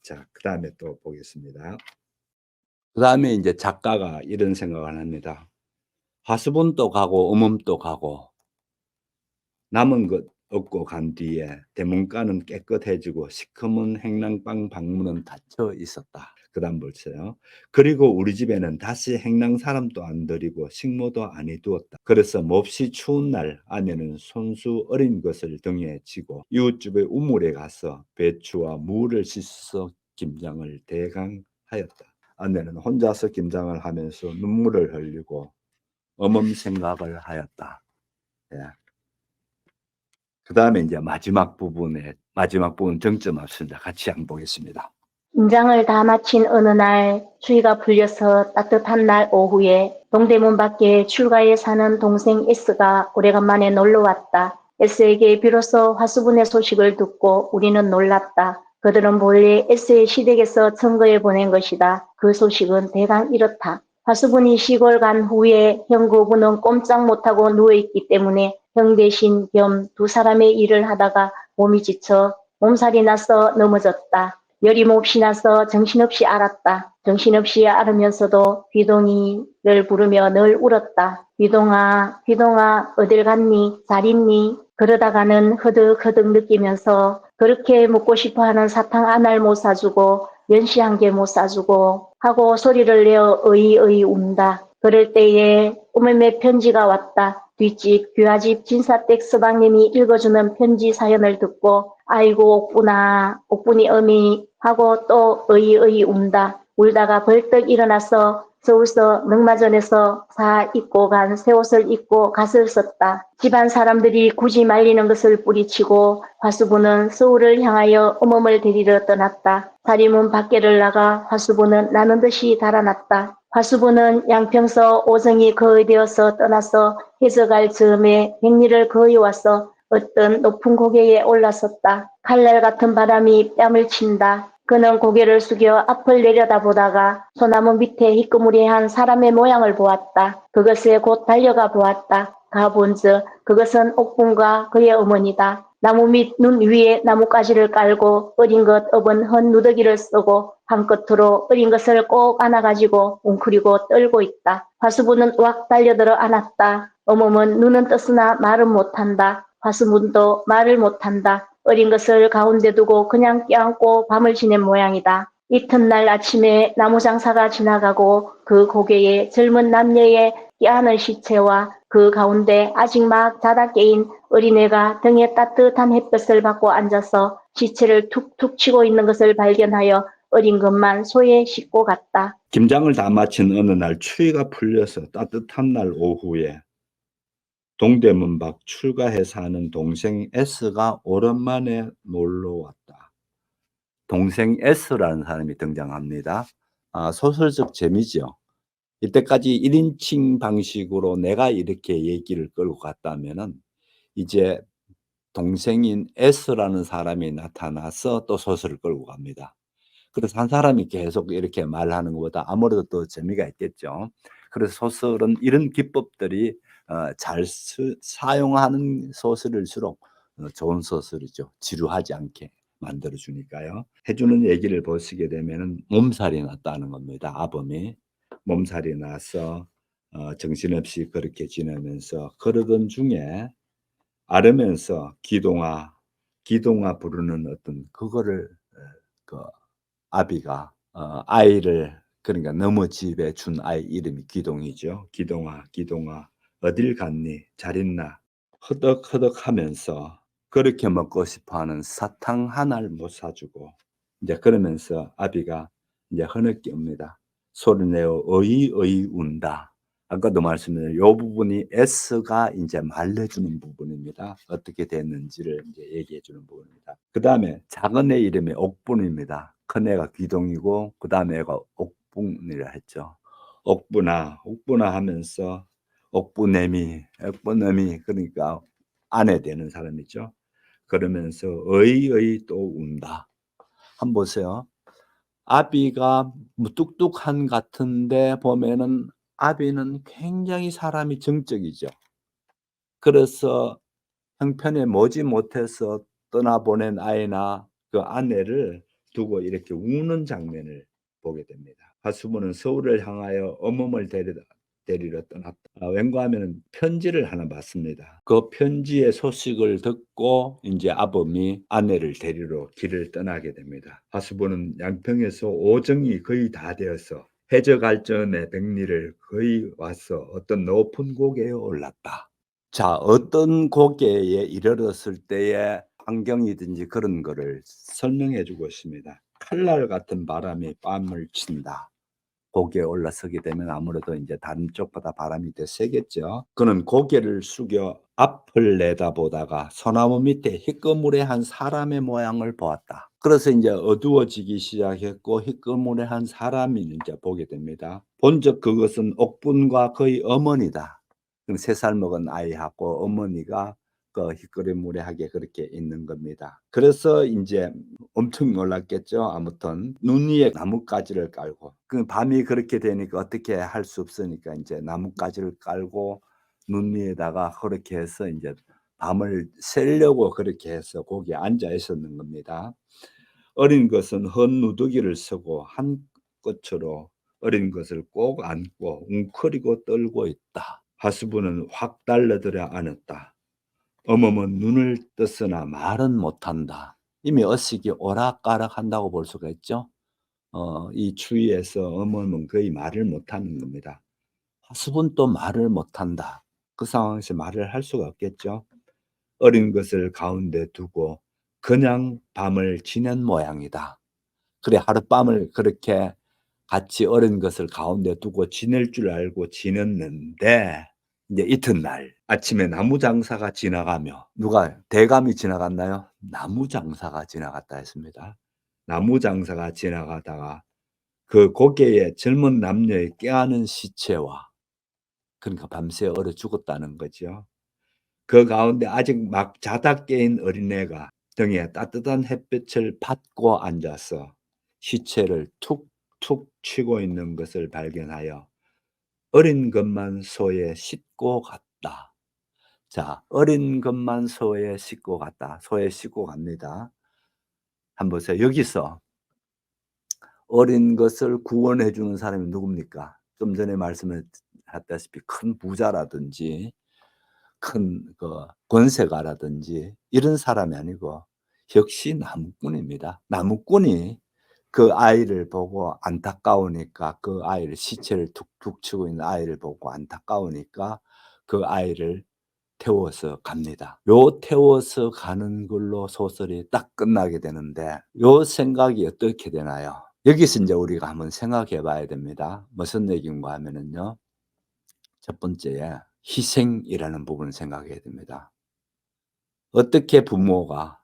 자, 그다음에 또 보겠습니다. 그다음에 이제 작가가 이런 생각을 합니다. 화수분도 가고 음음도 가고 남은 것 얻고 간 뒤에 대문가는 깨끗해지고 시커먼 행랑방 방문은 닫혀 있었다. 그다음 볼세요. 그리고 우리 집에는 다시 행랑 사람도 안 들이고 식모도 안 해두었다. 그래서 몹시 추운 날 아내는 손수 어린 것을 등에 지고 이웃집의 우물에 가서 배추와 무를 씻어 김장을 대강하였다. 아내는 혼자서 김장을 하면서 눈물을 흘리고 엄음 생각을 하였다. 예. 그 다음에 이제 마지막 부분 정점 없습니다. 같이 한번 보겠습니다. 김장을 다 마친 어느 날 추위가 풀려서 따뜻한 날 오후에 동대문 밖에 출가에 사는 동생 S가 오래간만에 놀러 왔다. S에게 비로소 화수분의 소식을 듣고 우리는 놀랐다. 그들은 본래 S의 시댁에서 청거해 보낸 것이다. 그 소식은 대강 이렇다. 화수분이 시골 간 후에 형 고부는 꼼짝 못하고 누워있기 때문에 형 대신 겸 두 사람의 일을 하다가 몸이 지쳐 몸살이 나서 넘어졌다. 열이 몹시 나서 정신없이 앓았다. 정신없이 앓으면서도 귀동이를 부르며 늘 울었다. 귀동아, 귀동아, 어딜 갔니? 잘 있니? 그러다가는 허득허득 느끼면서 그렇게 묻고 싶어하는 사탕 하나를 못 사주고 연시 한 개 못 사주고 하고 소리를 내어 어이어이 운다. 그럴 때에 오매매 편지가 왔다. 뒷집 귀하집 진사댁 서방님이 읽어주는 편지 사연을 듣고 아이고 옥분아, 옥분이 어미 하고 또 어이어이 운다. 울다가 벌떡 일어나서 서울서 능마전에서 사 입고 간 새 옷을 입고 갓을 썼다. 집안 사람들이 굳이 말리는 것을 뿌리치고 화수부는 서울을 향하여 어멈을 데리러 떠났다. 다리문 밖에를 나가 화수부는 나는 듯이 달아났다. 화수부는 양평서 오정이 거의되어서 떠나서 해져갈 즈음에 백리를 거의 와서 어떤 높은 고개에 올라섰다. 칼날 같은 바람이 뺨을 친다. 그는 고개를 숙여 앞을 내려다보다가 소나무 밑에 희끄무리한 사람의 모양을 보았다. 그것에 곧 달려가 보았다. 가본즉 그것은 옥분과 그의 어머니다. 나무 밑 눈 위에 나뭇가지를 깔고 어린 것 업은 헌 누더기를 쓰고 한 끝으로 어린 것을 꼭 안아가지고 웅크리고 떨고 있다. 화수부는 왁 달려들어 안았다. 어멈은 눈은 떴으나 말은 못한다. 화수분도 말을 못한다. 어린 것을 가운데 두고 그냥 껴안고 밤을 지낸 모양이다. 이튿날 아침에 나무장사가 지나가고 그 고개에 젊은 남녀의 껴안은 시체와 그 가운데 아직 막 자다 깨인 어린애가 등에 따뜻한 햇볕을 받고 앉아서 시체를 툭툭 치고 있는 것을 발견하여 어린 것만 소에 싣고 갔다. 김장을 다 마친 어느 날 추위가 풀려서 따뜻한 날 오후에 동대문 밖 출가해 사는 동생 S가 오랜만에 놀러 왔다. 동생 S라는 사람이 등장합니다. 소설적 재미죠. 이때까지 1인칭 방식으로 내가 이렇게 얘기를 끌고 갔다면은 이제 동생인 S라는 사람이 나타나서 또 소설을 끌고 갑니다. 그래서 한 사람이 계속 이렇게 말하는 것보다 아무래도 더 재미가 있겠죠. 그래서 소설은 이런 기법들이 잘 사용하는 소설일수록 좋은 소설이죠. 지루하지 않게 만들어 주니까요. 해주는 얘기를 보시게 되면은 몸살이 났다는 겁니다. 아범이. 몸살이 나서 정신없이 그렇게 지내면서 그러던 중에 앓으면서 기동아 부르는 어떤 그거를 그 아비가 아이를, 그러니까 너머 집에 준 아이 이름이 기동이죠. "기동아, 기동아 어딜 갔니? 잘 있나?" 허덕허덕하면서 그렇게 먹고 싶어하는 사탕 하나를 못 사주고, 이제 그러면서 아비가 이제 흐느낍니다. 소리내어 어이어이 운다. 아까도 말씀드린 요 부분이 S가 인제 말해주는 부분입니다. 어떻게 됐는지를 인제 얘기해 주는 부분입니다. 그다음에 작은 애 이름이 옥분입니다. 큰애가 귀동이고 그다음 애가 옥분이라 했죠. 옥분아 하면서 옥분애미 그러니까 아내 되는 사람이죠. 그러면서 어이어이 또 운다. 한번 보세요. 아비가 무뚝뚝한 같은데 보면은 아비는 굉장히 사람이 정적이죠. 그래서 형편에 머지 못해서 떠나보낸 아이나 그 아내를 두고 이렇게 우는 장면을 보게 됩니다. 하수부는 서울을 향하여 어멈을 데리러 떠났다. 왠가하면은 편지를 하나 받습니다. 그 편지의 소식을 듣고 인제 아범이 아내를 데리러 길을 떠나게 됩니다. 하수부는 양평에서 오정이 거의 다 되어서 해저갈 쯤에 백리를 거의 와서 어떤 높은 고개에 올랐다. 자, 어떤 고개에 이르렀을 때의 환경이든지 그런 거를 설명해 주고 있습니다. 칼날 같은 바람이 뺨을 친다. 고개에 올라서게 되면 아무래도 인제 다른 쪽보다 바람이 더 세겠죠. 그는 고개를 숙여 앞을 내다보다가 소나무 밑에 희끄무레한 사람의 모양을 보았다. 그래서 인제 어두워지기 시작했고 희끄무레한 사람이 인제 보게 됩니다. 본즉 그것은 옥분과 그의 어머니다. 그럼 3살 먹은 아이하고 어머니가 그 희끄무레하게 그렇게 있는 겁니다. 그래서 인제 엄청 놀랐겠죠. 아무튼 눈 위에 나뭇가지를 깔고, 그 밤이 그렇게 되니까 어떻게 할 수 없으니까 인제 나뭇가지를 깔고 눈 위에다가 그렇게 해서 인제 밤을 새려고 그렇게 해서 거기에 앉아 있었는 겁니다. 어린 것은 헌 누더기를 서고 한 꽃으로 어린 것을 꼭 안고 웅크리고 떨고 있다. 하수부는 확 달려들어 안았다. 어멈은 눈을 떴으나 말은 못한다. 이미 의식이 오락가락한다고 볼 수가 있죠. 이 추위에서 어멈은 거의 말을 못하는 겁니다. 하수부는 또 말을 못한다. 그 상황에서 말을 할 수가 없겠죠. 어린 것을 가운데 두고 그냥 밤을 지낸 모양이다. 그래, 하룻밤을 그렇게 같이 어린 것을 가운데 두고 지낼 줄 알고 지냈는데, 이제 이튿날 아침에 나무 장사가 지나가며, 누가 대감이 지나갔나요? 나무 장사가 지나갔다 했습니다. 나무 장사가 지나가다가 그 고개에 젊은 남녀의 껴안은 시체와, 그러니까 밤새 얼어 죽었다는 거죠. 그 가운데 아직 막 자다 깨인 어린애가 등에 따뜻한 햇빛을 받고 앉아서 시체를 툭툭 치고 있는 것을 발견하여 어린 것만 소에 싣고 갔다. 자, 어린 것만 소에 싣고 갔다. 소에 싣고 갑니다. 한번 보세요. 여기서 어린 것을 구원해 주는 사람이 누굽니까? 좀 전에 말씀을 했다시피 큰 부자라든지 큰 그 권세가라든지 이런 사람이 아니고 역시 나무꾼입니다. 나무꾼이 그 아이를 보고 안타까우니까, 그 아이를 시체를 툭툭 치고 있는 아이를 보고 안타까우니까 그 아이를 태워서 갑니다. 요 태워서 가는 걸로 소설이 딱 끝나게 되는데, 요 생각이 어떻게 되나요? 여기서 인제 우리가 한번 생각해 봐야 됩니다. 무슨 얘기인가 하면은요. 첫 번째에 희생이라는 부분을 생각해야 됩니다. 어떻게 부모가,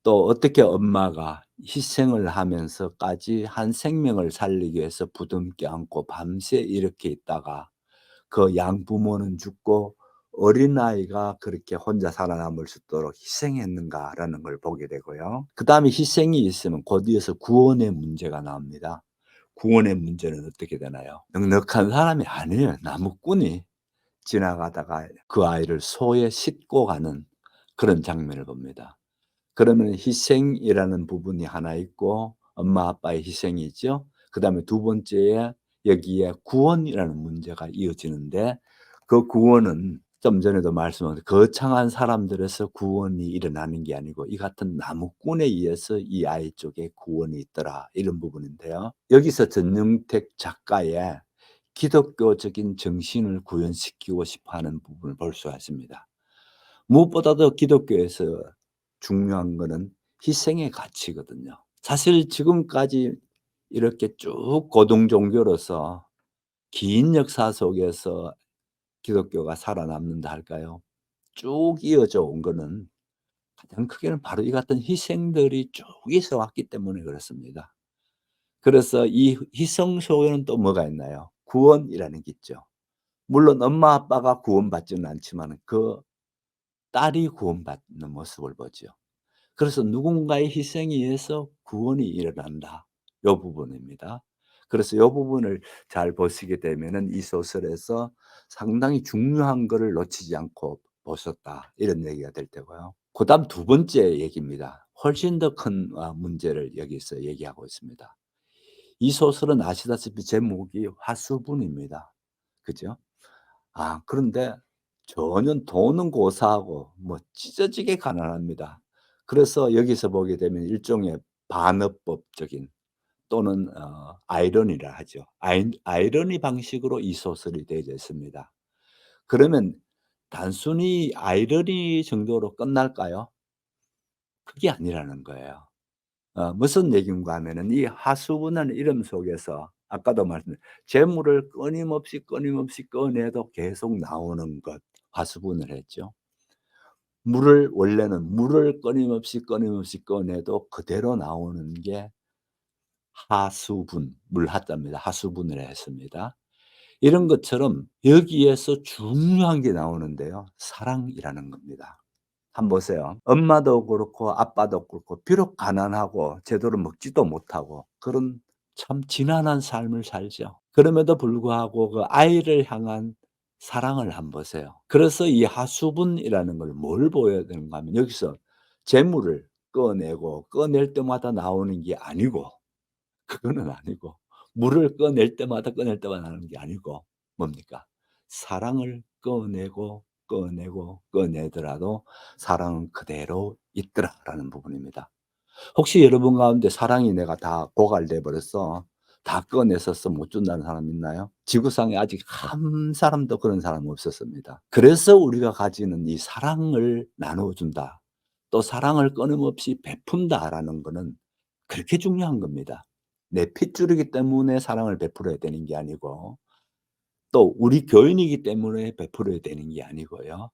또 어떻게 엄마가 희생을 하면서까지 한 생명을 살리기 위해서 부둥켜 안고 밤새 이렇게 있다가 그 양부모는 죽고 어린아이가 그렇게 혼자 살아남을 수 있도록 희생했는가라는 걸 보게 되고요. 그다음에 희생이 있으면 곧 이어서 구원의 문제가 나옵니다. 구원의 문제는 어떻게 되나요? 넉넉한 사람이 아니에요. 나무꾼이 지나가다가 그 아이를 소에 싣고 가는 그런 장면을 봅니다. 그러면 희생이라는 부분이 하나 있고 엄마 아빠의 희생이 있죠. 그다음에 두 번째에 여기에 구원이라는 문제가 이어지는데 그 구원은 좀 전에도 말씀드린 거창한 사람들에서 구원이 일어나는 게 아니고 이 같은 나무꾼에 의해서 이 아이 쪽에 구원이 있더라 이런 부분인데요. 여기서 전영택 작가의 기독교적인 정신을 구현시키고 싶어하는 부분을 볼 수가 있습니다. 무엇보다도 기독교에서 중요한 거는 희생의 가치거든요. 사실 지금까지 이렇게 쭉 고등 종교로서 긴 역사 속에서 기독교가 살아남는다 할까요? 쭉 이어져 온 거는 가장 크게는 바로 이 같은 희생들이 쭉 있어 왔기 때문에 그렇습니다. 그래서 이 희생 속에는 또 뭐가 있나요? 구원이라는 게 있죠. 물론 엄마 아빠가 구원받지는 않지만 그 딸이 구원받는 모습을 보죠. 그래서 누군가의 희생에 의해서 구원이 일어난다. 요 부분입니다. 그래서 요 부분을 잘 보시게 되면은 이 소설에서 상당히 중요한 거를 놓치지 않고 보셨다. 이런 얘기가 될 테고요. 그다음 두 번째 얘기입니다. 훨씬 더 큰 문제를 여기서 얘기하고 있습니다. 이 소설은 아시다시피 제목이 화수분입니다. 그죠? 그런데 전혀 돈은 고사하고 뭐 찢어지게 가난합니다. 그래서 여기서 보게 되면 일종의 반어법적인 또는 아이러니라 하죠. 아이러니 방식으로 이 소설이 되어져 있습니다. 그러면 단순히 아이러니 정도로 끝날까요? 그게 아니라는 거예요. 무슨 얘기인가 하면은 이 하수분이라는 이름 속에서 아까도 말씀드린 재물을 끊임없이 꺼내도 계속 나오는 것, 화수분을 했죠. 원래는 물을 끊임없이 꺼내도 그대로 나오는 게 하수분, 물하자입니다. 하수분을 했습니다. 이런 것처럼 여기에서 중요한 게 나오는데요. 사랑이라는 겁니다. 한번 보세요. 엄마도 그렇고 아빠도 그렇고 비록 가난하고 제대로 먹지도 못하고 그런 참 지난한 삶을 살죠. 그럼에도 불구하고 그 아이를 향한 사랑을 한번 보세요. 그래서 이 하수분이라는 걸 뭘 보여야 되는가 하면 여기서 재물을 꺼낼 때마다 나오는 게 아니고 그거는 아니고 물을 꺼낼 때마다 나오는 게 아니고 뭡니까? 사랑을 꺼내더라도 사랑은 그대로 있더라라는 부분입니다. 혹시 여러분 가운데 사랑이 내가 다 고갈돼 버렸어. 다 꺼내서 못 준다는 사람 있나요? 지구상에 아직 한 사람도 그런 사람 없었습니다. 그래서 우리가 가지는 이 사랑을 나눠 준다. 또 사랑을 끊임없이 베푼다라는 거는 그렇게 중요한 겁니다. 내 핏줄이기 때문에 사랑을 베풀어야 되는 게 아니고 또 우리 교인이기 때문에 베풀어야 되는 게 아니고요.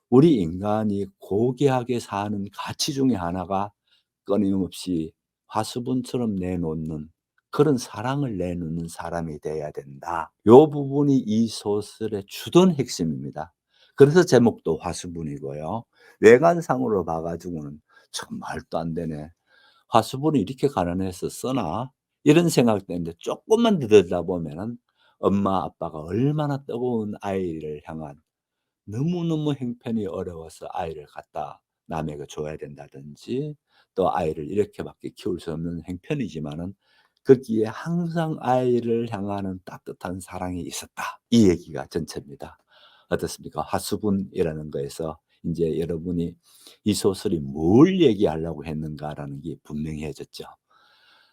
우리 인간이 고귀하게 사는 가치 중에 하나가 끊임없이 화수분처럼 내놓는 그런 사랑을 내놓는 사람이 돼야 된다. 요 부분이 이 소설의 주된 핵심입니다. 그래서 제목도 화수분이고요. 외관상으로 봐 가지고는 '참 말도 안 되네. 화수분이 이렇게 가난해서 쓰나?' 이런 생각되는데 쪼끔만 더 들여다보면은 엄마 아빠가 얼마나 뜨거운 아이를 향한 너무너무 형편이 어려워서 아이를 갖다 남에게 줘야 된다든지 또 아이를 이렇게밖에 키울 수 없는 형편이지만은 거기에 항상 아이를 향하는 따뜻한 사랑이 있었다. 이 얘기가 전체입니다. 어떻습니까? 화수분이라는 거에서 인제 여러분이 이 소설이 뭘 얘기하려고 했는가라는 게 분명해졌죠.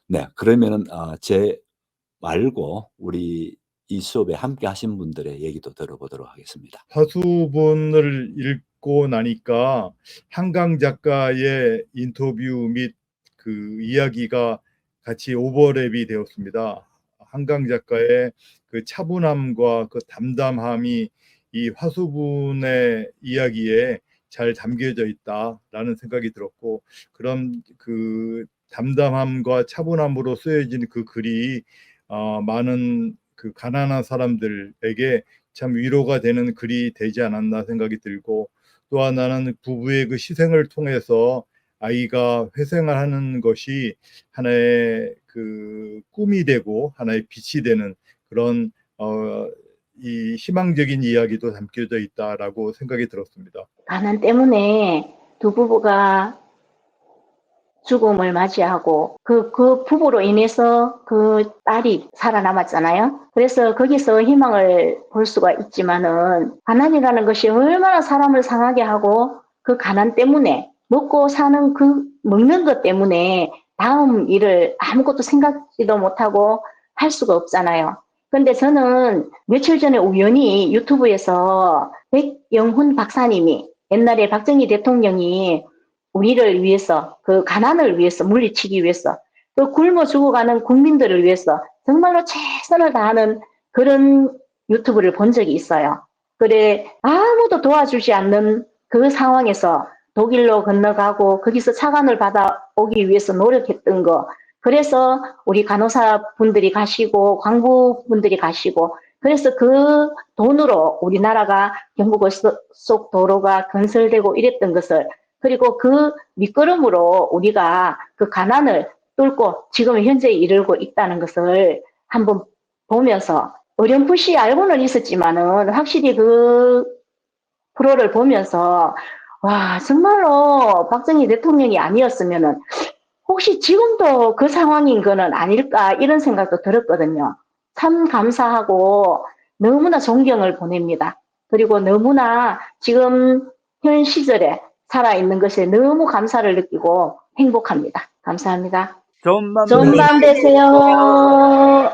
네. 그러면은 제 말고 우리 이 수업에 함께 하신 분들의 얘기도 들어보도록 하겠습니다. 화수분을 읽고 나니까 한강 작가의 인터뷰 및 그 이야기가 같이 오버랩이 되었습니다. 한강 작가의 그 차분함과 그 담담함이 이 화수분의 이야기에 잘 담겨져 있다라는 생각이 들었고, 그런 그 담담함과 차분함으로 쓰여진 그 글이 많은 그 가난한 사람들에게 참 위로가 되는 글이 되지 않았나 생각이 들고, 또 하나는 부부의 그 희생을 통해서 아이가 회생을 하는 것이 하나의 그 꿈이 되고 하나의 빛이 되는 그런 이 희망적인 이야기도 담겨져 있다라고 생각이 들었습니다. 가난 때문에 두 부부가 죽음을 맞이하고 그 부부로 인해서 그 딸이 살아남았잖아요. 그래서 거기서 희망을 볼 수가 있지만은 가난이라는 것이 얼마나 사람을 상하게 하고 그 가난 때문에 먹고 사는 그 먹는 것 때문에 다음 일을 아무것도 생각지도 못하고 할 수가 없잖아요. 근데 저는 며칠 전에 우연히 유튜브에서 백영훈 박사님이 옛날에 박정희 대통령이 우리를 위해서 그 가난을 위해서 물리치기 위해서 또 굶어 죽어가는 국민들을 위해서 정말로 최선을 다하는 그런 유튜브를 본 적이 있어요. 그래 아무도 도와주지 않는 그 상황에서 독일로 건너가고 거기서 차관을 받아오기 위해서 노력했던 거. 그래서 우리 간호사 분들이 가시고 광부 분들이 가시고 그래서 그 돈으로 우리나라가 경부고속 도로가 건설되고 이랬던 것을 그리고 그 밑거름으로 우리가 그 가난을 뚫고 지금 현재 이르고 있다는 것을 한번 보면서 어렴풋이 알고는 있었지만은 확실히 그 프로를 보면서 와 정말로 박정희 대통령이 아니었으면은 혹시 지금도 그 상황인 거는 아닐까 이런 생각도 들었거든요. 참 감사하고 너무나 존경을 보냅니다. 그리고 너무나 지금 현 시절에 살아있는 것에 너무 감사를 느끼고 행복합니다. 감사합니다. 좋은 밤 좋은 밤 되세요.